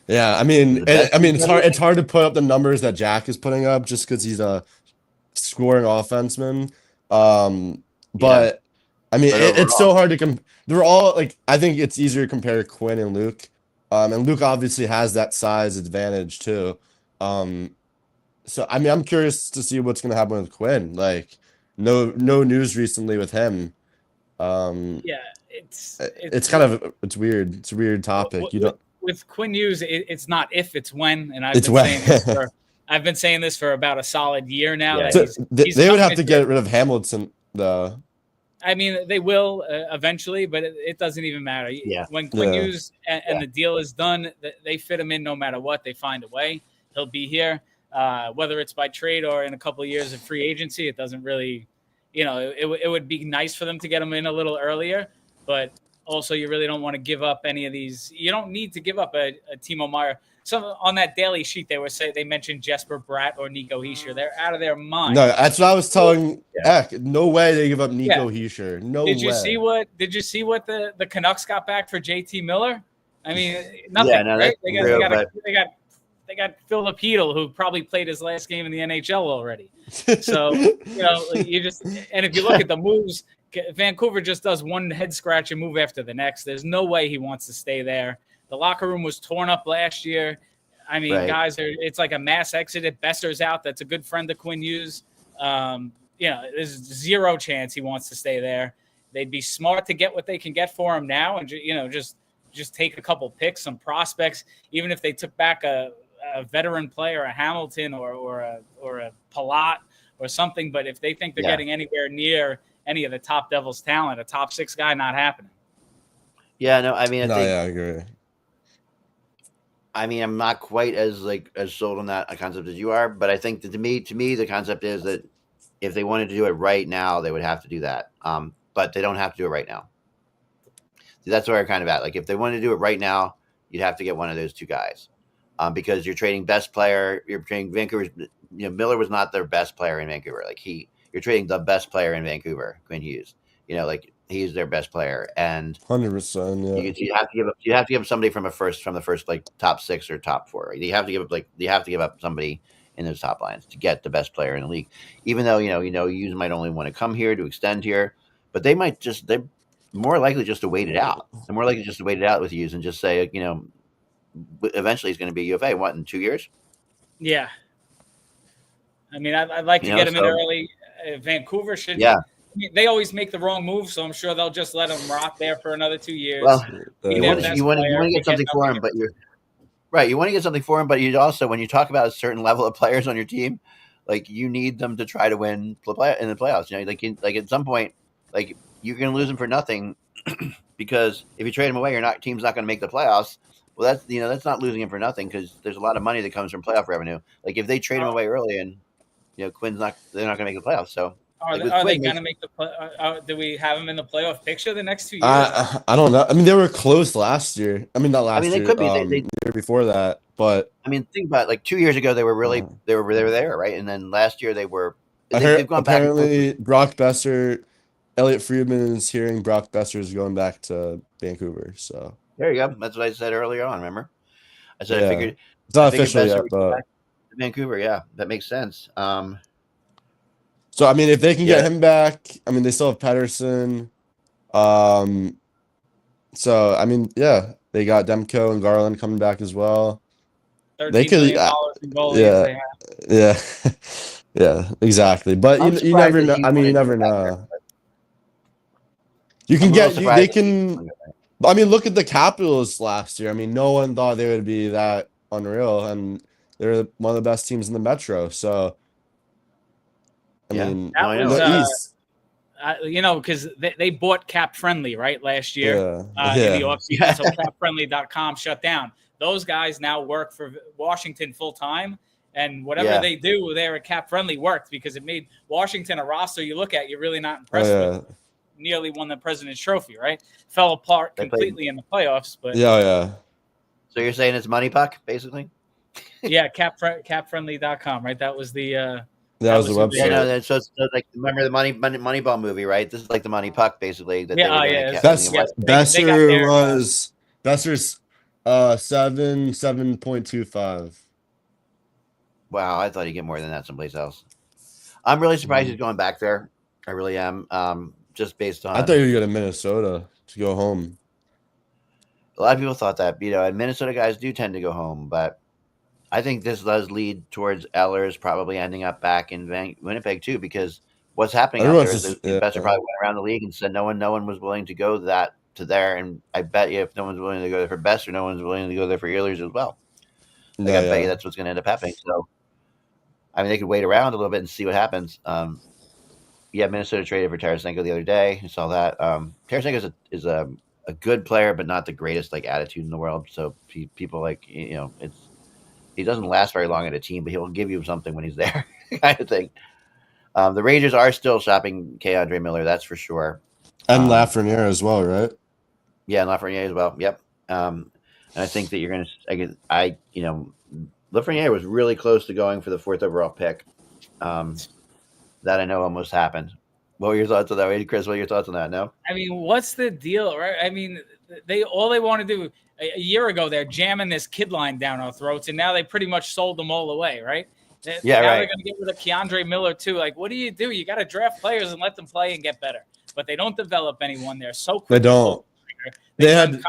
Yeah, I mean, it's hard to put up the numbers that Jack is putting up just because he's a scoring offenseman. But I mean, it's so hard to they're all like, I think it's easier to compare Quinn and Luke. And Luke obviously has that size advantage too. So I mean, I'm curious to see what's going to happen with Quinn. Like, no news recently with him. It's kind of weird. It's a weird topic. With Quinn Hughes, it's not if, it's when. And I've been saying this for about a solid year now. Yeah. They would have to get rid of Hamilton though. I mean, they will eventually, but it doesn't even matter. Yeah. When Quinn Hughes and the deal is done, they fit him in no matter what. They find a way. He'll be here, whether it's by trade or in a couple of years of free agency. It doesn't really, it would be nice for them to get him in a little earlier, but also you really don't want to give up any of these. You don't need to give up a Timo Meier. So on that daily sheet, they mentioned Jesper Bratt or Nico Hischier. They're out of their mind. No, that's what I was telling Eck. No way they give up Nico Hischier. No way. Did you see what the Canucks got back for JT Miller? I mean, nothing. Right? They got Philip Hedl, who probably played his last game in the NHL already. So you just, and if you look at the moves, Vancouver just does one head scratch and move after the next. There's no way he wants to stay there. The locker room was torn up last year. I mean, guys, it's like a mass exit. Boeser's out. That's a good friend of Quinn Hughes. There's zero chance he wants to stay there. They'd be smart to get what they can get for him now, and just take a couple picks, some prospects. Even if they took back a veteran player, a Hamilton or a Palat or something. But if they think they're getting anywhere near any of the top Devils talent, a top 6 guy, not happening. Yeah, no, I mean, I agree. I mean, I'm not quite as sold on that concept as you are, but I think that to me, the concept is that if they wanted to do it right now, they would have to do that. But they don't have to do it right now. See, that's where I'm kind of at. Like, if they wanted to do it right now, you'd have to get one of those two guys, because you're trading best player. You're trading Vancouver's. Miller was not their best player in Vancouver. Like you're trading the best player in Vancouver, Quinn Hughes. He's their best player, and 100%. Yeah, you have to give somebody from the first like top 6 or top 4. Right? You have to give up somebody in those top lines to get the best player in the league. Even though Hughes might only want to come here to extend here, but they're more likely just to wait it out. They're more likely just to wait it out with Hughes and just say, eventually he's going to be UFA. What, in 2 years? Yeah. I mean, I'd like to get him in early. Vancouver should. Yeah. I mean, they always make the wrong move, so I'm sure they'll just let him rot there for another 2 years. Well, you want to get something for him, but you're right. You want to get something for him, but you also, when you talk about a certain level of players on your team, like you need them to try to win in the playoffs. Like at some point, like you're going to lose them for nothing because if you trade him away, team's not going to make the playoffs. Well, that's not losing him for nothing because there's a lot of money that comes from playoff revenue. Like if they trade him away early and they're not going to make the playoffs. So are they going to make the play? Do we have them in the playoff picture the next 2 years? I don't know. I mean, they were close last year. I mean, not last year. They could be. The year before that, but I mean, think about it, like 2 years ago they were really they were there, right? And then last year they've gone back. Apparently, Brock Boeser, Elliot Friedman is hearing Brock Boeser is going back to Vancouver. So there you go. That's what I said earlier on. Remember, I said I figured it's not official yet, but Vancouver. Yeah, that makes sense. So I mean, if they can get him back, I mean, they still have Pettersson. So I mean, they got Demko and Garland coming back as well. They could, yeah, exactly. But you never know. I mean, you never know. You can they can. I mean, look at the Capitals last year. I mean, no one thought they would be that unreal, and they're one of the best teams in the Metro. So. I mean, that was, because they bought Cap Friendly last year in the offseason. So CapFriendly.com shut down. Those guys now work for Washington full time, and whatever they do there at Cap Friendly worked because it made Washington a roster you look at, you're really not impressed with. Nearly won the President's Trophy, right? Fell apart completely in the playoffs, but So you're saying it's money puck, basically? Yeah, CapFriendly.com, right? That was the. That was the website. Yeah, no, so like remember the Moneyball movie, right? This is like the money puck, basically. Boeser's 7.25. Wow, I thought he'd get more than that someplace else. I'm really surprised he's going back there. I really am. Just based on. I thought you would go to Minnesota to go home. A lot of people thought that, and Minnesota guys do tend to go home, but I think this does lead towards Ehlers probably ending up back in Winnipeg too, because what's happening out there is the investor probably went around the league and said no one was willing to go to there, and I bet you if no one's willing to go there for Boeser, no one's willing to go there for Ehlers as well. I bet you that's what's going to end up happening. So, I mean, they could wait around a little bit and see what happens. Minnesota traded for Tarasenko the other day. You saw that. Tarasenko is a good player, but not the greatest attitude in the world. So people he doesn't last very long at a team, but he'll give you something when he's there, kind of thing. The Rangers are still shopping K-Andre Miller, that's for sure. And Lafreniere as well, right? Yeah, and Lafreniere as well. Yep. And I think that you're going to Lafreniere was really close to going for the 4th overall pick. That I know almost happened. What were your thoughts on that, Chris? What are your thoughts on that? No? I mean, what's the deal, right? I mean, they want to do a year ago, they're jamming this kid line down our throats, and now they pretty much sold them all away, right? Now they're going to get rid of K-Andre Miller too. Like, what do? You got to draft players and let them play and get better. But they don't develop anyone. They're so quick. They don't. They had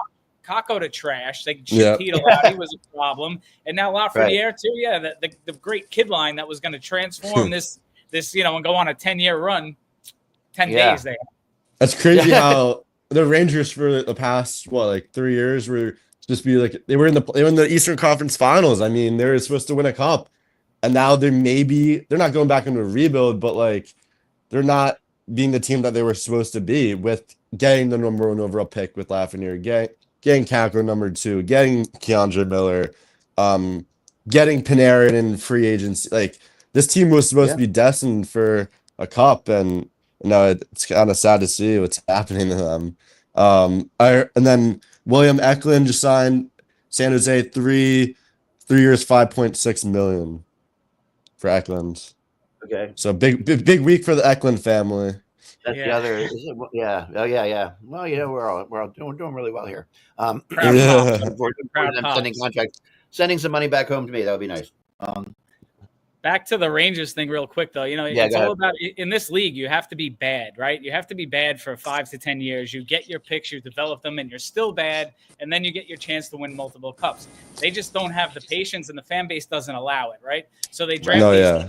Kakko to trash. They shipped Heedle out. He was a problem. And now Lafreniere too. Yeah, the great kid line that was going to transform this and go on a 10-year run. 10 days there. That's crazy how the Rangers for the past 3 years were just they were in the Eastern Conference Finals. I mean, they were supposed to win a cup, and now they're not going back into a rebuild, but they're not being the team that they were supposed to be with getting the number 1 overall pick with Lafreniere, getting Kakko number 2, getting K-Andre Miller, getting Panarin in free agency. This team was supposed to be destined for a cup, and it's kind of sad to see what's happening to them. And then William Eklund just signed San Jose 3 years, $5.6 million for Eklund. Okay. So big week for the Eklund family. That's the other. Is it, yeah. Oh yeah. Well, we're all doing really well here. Sending contracts, sending some money back home to me. That would be nice. Back to the Rangers thing real quick, though. Yeah, It's go all ahead. about in this league, you have to be bad, right? You have to be bad for 5 to 10 years. You get your picks, you develop them, and you're still bad. And then you get your chance to win multiple cups. They just don't have the patience, and the fan base doesn't allow it, right? So they draft No, these. yeah.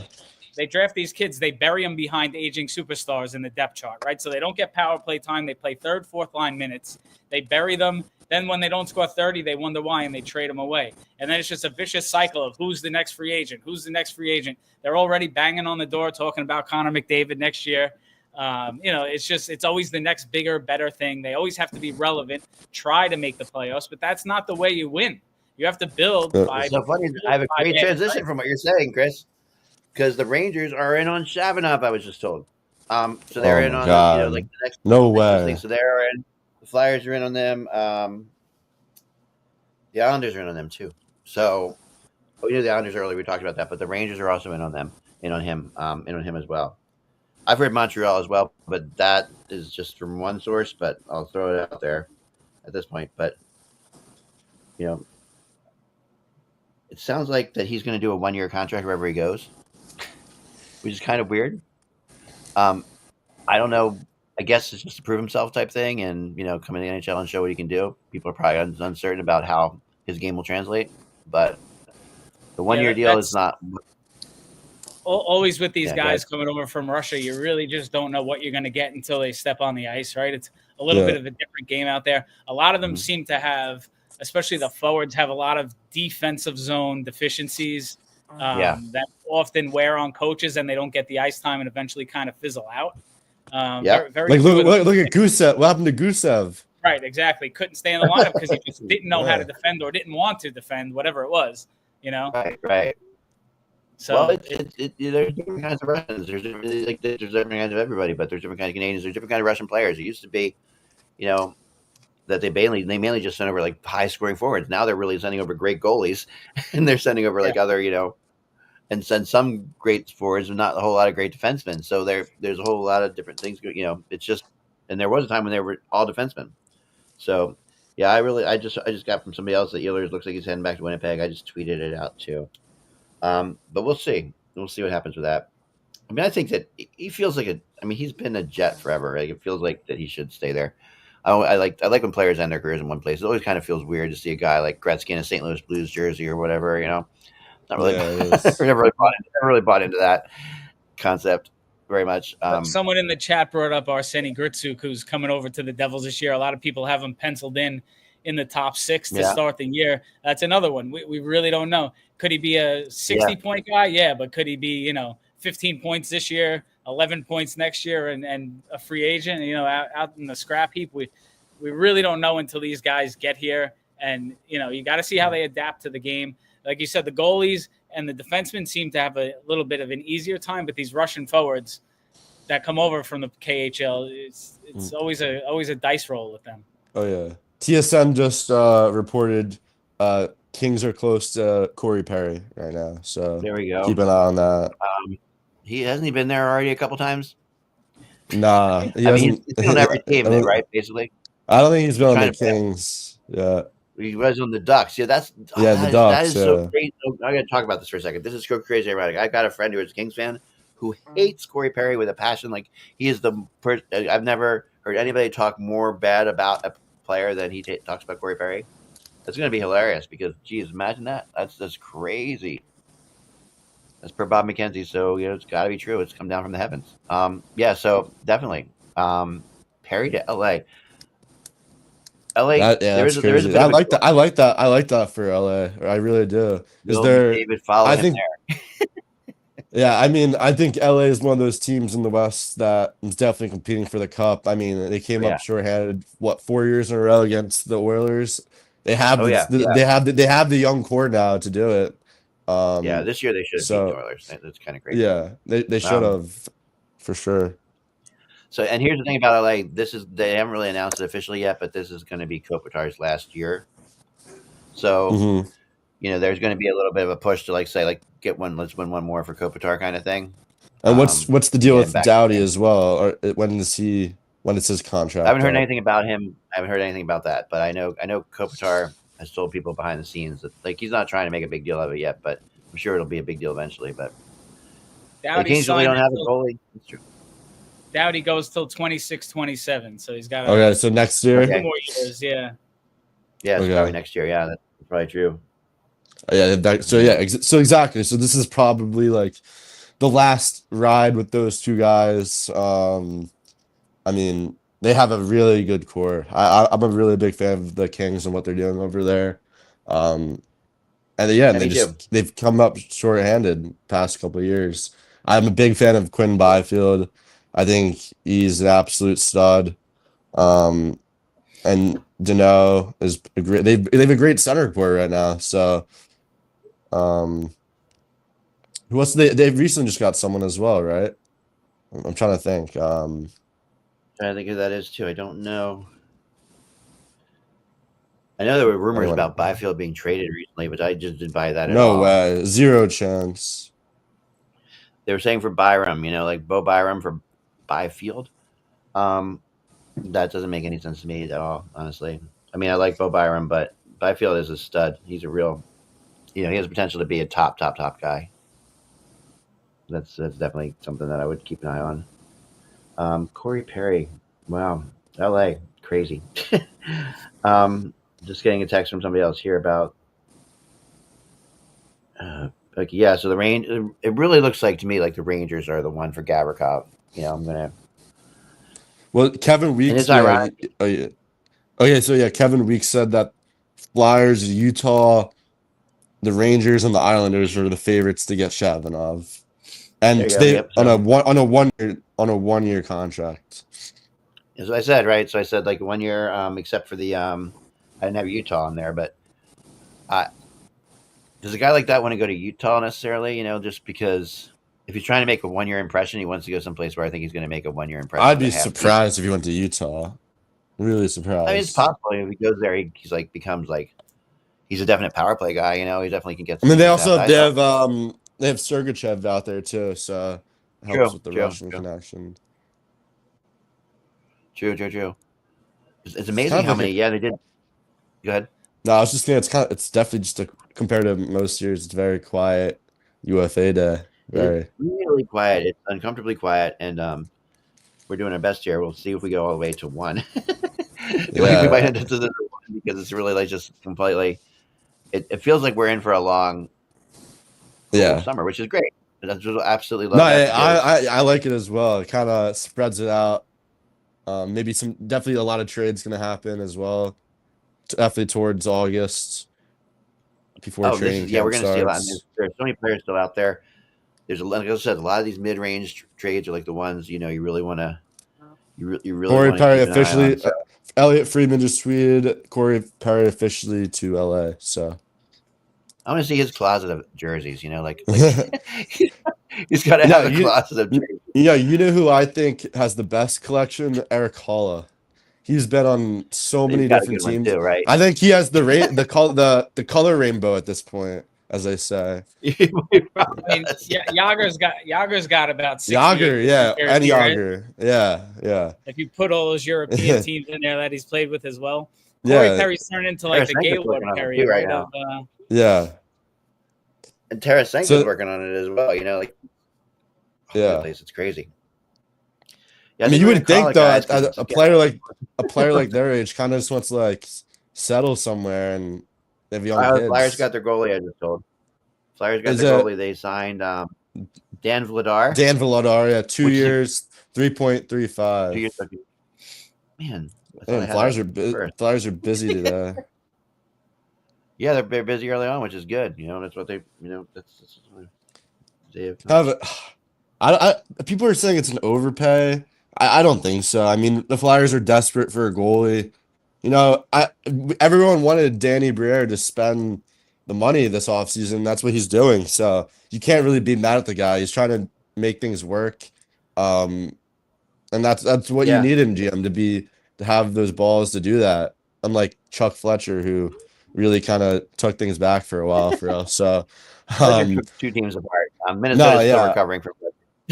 They draft these kids. They bury them behind aging superstars in the depth chart, right? So they don't get power play time. They play third, fourth line minutes. They bury them. Then when they don't score 30, they wonder why, and they trade them away. And then it's just a vicious cycle of who's the next free agent? Who's the next free agent? They're already banging on the door talking about Connor McDavid next year. It's always the next bigger, better thing. They always have to be relevant, try to make the playoffs, but that's not the way you win. You have to build by. It's so funny. I have a great transition from what you're saying, Chris, because the Rangers are in on Shabanov. I was just told. So they're in on God. like the next. No way. Thing. So they're in. The Flyers are in on them. The Islanders are in on them too. So we knew the Islanders earlier. We talked about that, but the Rangers are also in on them, in on him as well. I've heard Montreal as well, but that is just from one source. But I'll throw it out there at this point. But it sounds like that he's going to do a 1-year contract wherever he goes, which is kind of weird. I don't know. I guess it's just to prove himself type thing, and come in the NHL and show what he can do. People are probably uncertain about how his game will translate, but the 1-year deal is not. Always with these guys coming over from Russia, you really just don't know what you're going to get until they step on the ice, right? It's a little bit of a different game out there. A lot of them seem to have, especially the forwards, have a lot of defensive zone deficiencies that often wear on coaches, and they don't get the ice time and eventually kind of fizzle out. Very look at Gusev. What happened to Gusev? Right, exactly. Couldn't stay in the lineup because he just didn't know how to defend or didn't want to defend, whatever it was. Right. So there's different kinds of Russians. There's different kinds of everybody, but there's different kinds of Canadians. There's different kinds of Russian players. It used to be, that they mainly just sent over like high scoring forwards. Now they're really sending over great goalies, and they're sending over like other and send some great forwards and not a whole lot of great defensemen. So there's a whole lot of different things. It's just, and there was a time when they were all defensemen. So yeah, I just got from somebody else that Ehlers looks like he's heading back to Winnipeg. I just tweeted it out too. But we'll see. We'll see what happens with that. I mean, I think that he feels like he's been a Jet forever. Like it feels like that he should stay there. I like when players end their careers in one place. It always kind of feels weird to see a guy like Gretzky in a St. Louis Blues jersey or whatever. Not really. Never really bought into that concept very much. Someone in the chat brought up Arseny Gritsuk, who's coming over to the Devils this year. A lot of people have him penciled in the top 6 to start the year. That's another one. We really don't know. Could he be a 60-point guy? Yeah, but could he be 15 points this year, 11 points next year, and a free agent? Out in the scrap heap. We really don't know until these guys get here, and you got to see how they adapt to the game. Like you said, the goalies and the defensemen seem to have a little bit of an easier time, but these Russian forwards that come over from the KHL, it's always a dice roll with them. Oh yeah, TSN just reported Kings are close to Corey Perry right now, so there we go. Keep an eye on that. He hasn't been there already a couple times. Nah, he's been on every team, right? Basically, I don't think he's been on the Kings. Yeah. He was on the Ducks. Yeah, the Ducks. That is so crazy. I got to talk about this for a second. This is so crazy ironic. I've got a friend who is a Kings fan who hates Corey Perry with a passion. Like he is the person. I've never heard anybody talk more bad about a player than he talks about Corey Perry. That's going to be hilarious because, geez, imagine that. That's crazy. That's per Bob McKenzie. So it's got to be true. It's come down from the heavens. So definitely Perry to LA. That's crazy. I like that. I like that for LA. I really do. David following him there. Yeah, I think LA is one of those teams in the West that is definitely competing for the cup. They came up shorthanded 4 years in a row against the Oilers. They have they have the young core now to do it. This year they should have beat the Oilers. That's kind of crazy. Yeah, they should have for sure. So, and here's the thing about LA. They haven't really announced it officially yet, but this is going to be Kopitar's last year. So, there's going to be a little bit of a push to let's win one more for Kopitar kind of thing. And what's the deal with Doughty as well? Or when is his contract? I haven't heard anything about him. I haven't heard anything about that, but I know Kopitar has told people behind the scenes that he's not trying to make a big deal of it yet, but I'm sure it'll be a big deal eventually. But The Dowdy Kings really don't signed have a until- goalie. That's true. Dowdy goes till 26-27, so he's got Okay, so next year. Okay. 2 more years. Yeah. Yeah, it's Okay. probably next year. Yeah, that's probably true. So exactly. So this is probably like the last ride with those two guys. I mean, they have a really good core. I'm a really big fan of the Kings and what they're doing over there. And Yeah, they me too. they've come up short-handed past couple of years. I'm a big fan of Quinn Byfield. I think he's an absolute stud. And Dano is a great. They have a great center core right now. So, who else? They've recently just got someone as well, right? I'm trying to think. Trying to think who that is too. I don't know. I know there were rumors Anyone? about Byfield being traded recently, but I just didn't buy that at all. No way, zero chance. They were saying for Byram, like Bo Byram for Byfield. That doesn't make any sense to me at all, honestly. I mean, I like Bo Byram, but Byfield is a stud. He's a real, he has potential to be a top guy. That's definitely something that I would keep an eye on. Corey Perry, wow, LA, crazy. Just getting a text from somebody else here about, so the range. It really looks like to me like the Rangers are the one for Gavrikov. I'm gonna. Well, Kevin Weeks. it's ironic. Okay, so yeah, Kevin Weeks said that Flyers, Utah, the Rangers, and the Islanders are the favorites to get Shabanov, and they on a 1 year contract. As I said, right? So I said like 1 year, except for the I didn't have Utah in there, but does a guy like that want to go to Utah necessarily? Just because if he's trying to make a 1 year impression, he wants to go someplace where I think he's going to make a 1 year impression. I'd be surprised if he went to Utah. Really surprised. I mean, it's possible if he goes there, he's like becomes like he's a definite power play guy. He definitely can get. I mean, they also have Sergachev out there too, so it helps with the Russian connection. True. It's amazing how many. Yeah, they did. Go ahead. No, I was just saying it's definitely just compared to most years, it's very quiet UFA day. Very it's really quiet. It's uncomfortably quiet, and we're doing our best here. We'll see if we go all the way to 1. We might end up to the 1 because it's really like just completely. It feels like we're in for a long, summer, which is great. That's absolutely love. No, I like it as well. It kind of spreads it out. Maybe definitely a lot of trades going to happen as well. Definitely towards August before training camp we're going to see a lot. There's so many players still out there. There's like I said, a lot of these mid-range trades are like the ones you really want to. You really. Corey Perry officially. Elliot Friedman to Sweden. Corey Perry officially to LA. So I want to see his closet of jerseys. Like he's got to have a closet of jerseys. Yeah, you know who I think has the best collection? Eric Holla. He's been on so many different teams. Too, right? I think he has the color rainbow at this point, as I say. Yager's got about 6 Yager, years. Yeah, and Yager, yeah. If you put all those European teams in there that he's played with as well, Corey Perry's turned into like the Gaylord Perry right now. Yeah. And Tarasenko's working on it as well. It's crazy. Yeah, I mean, you would think though, a player like their age kind of just wants to like settle somewhere and they have young kids. Flyers got their goalie. I just told. Flyers got their goalie. They signed Dan Vladar. Dan Vladar, yeah, 2 years, 3.35. 2 years. Man, Flyers are busy today. Yeah, they're busy early on, which is good. That's what they. That's people are saying it's an overpay. I don't think so. I mean, the Flyers are desperate for a goalie. Everyone wanted Danny Briere to spend the money this offseason. That's what he's doing. So you can't really be mad at the guy. He's trying to make things work. And that's what you need in GM to have those balls to do that. Unlike Chuck Fletcher, who really kind of took things back for a while for us. So two teams apart. Minnesota's still recovering from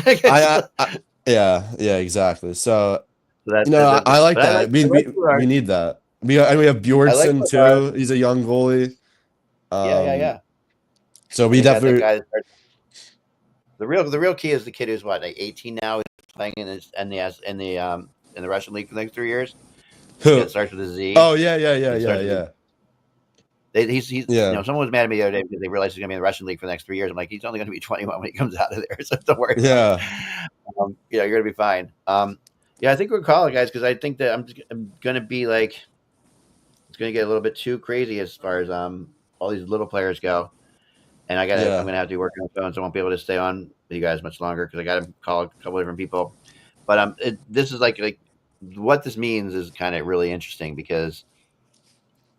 Fletcher. Yeah, exactly. So I like that. We need that. We have Bjornsson too. He's a young goalie. Yeah. So we definitely. The real key is the kid who's what, like 18 now, is playing in the Russian league for the next 3 years. Who? It starts with a Z. Oh yeah. Someone was mad at me the other day because they realized he's going to be in the Russian league for the next 3 years. I'm like, he's only going to be 21 when he comes out of there, so don't worry. Yeah. You're going to be fine. I think we're calling, guys, because I think that I'm going to be like, it's going to get a little bit too crazy as far as all these little players go. And I'm going to have to be working on phone, so I won't be able to stay on with you guys much longer because I got to call a couple different people. But this is like what this means is kind of really interesting because,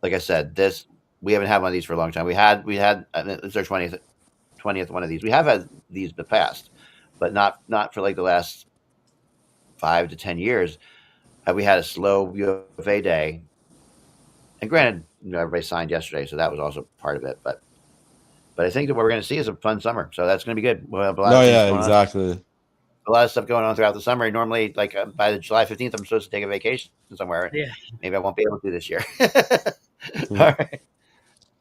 like I said, we haven't had one of these for a long time. We had it's our 20th one of these. We have had these in the past, but not for like the last 5 to 10 years. Have we had a slow UFA day? And granted, everybody signed yesterday, so that was also part of it. But I think that what we're going to see is a fun summer, so that's going to be good. We'll have a lot of things going on. A lot of stuff going on throughout the summer. Normally, like by the July 15th, I'm supposed to take a vacation somewhere. Yeah. Maybe I won't be able to this year. All right.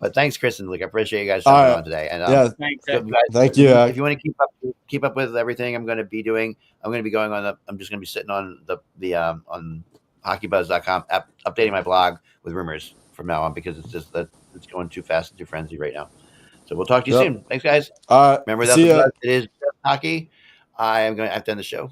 But thanks, Chris and Luke. I appreciate you guys jumping on today. And thank you. If you want to keep up with everything I'm going to be doing, I'm going to be going on. I'm just going to be sitting on the on HockeyBuzz.com, updating my blog with rumors from now on because it's just that it's going too fast and too frenzy right now. So we'll talk to you soon. Thanks, guys. Remember that it is just hockey. I am going to have to end the show.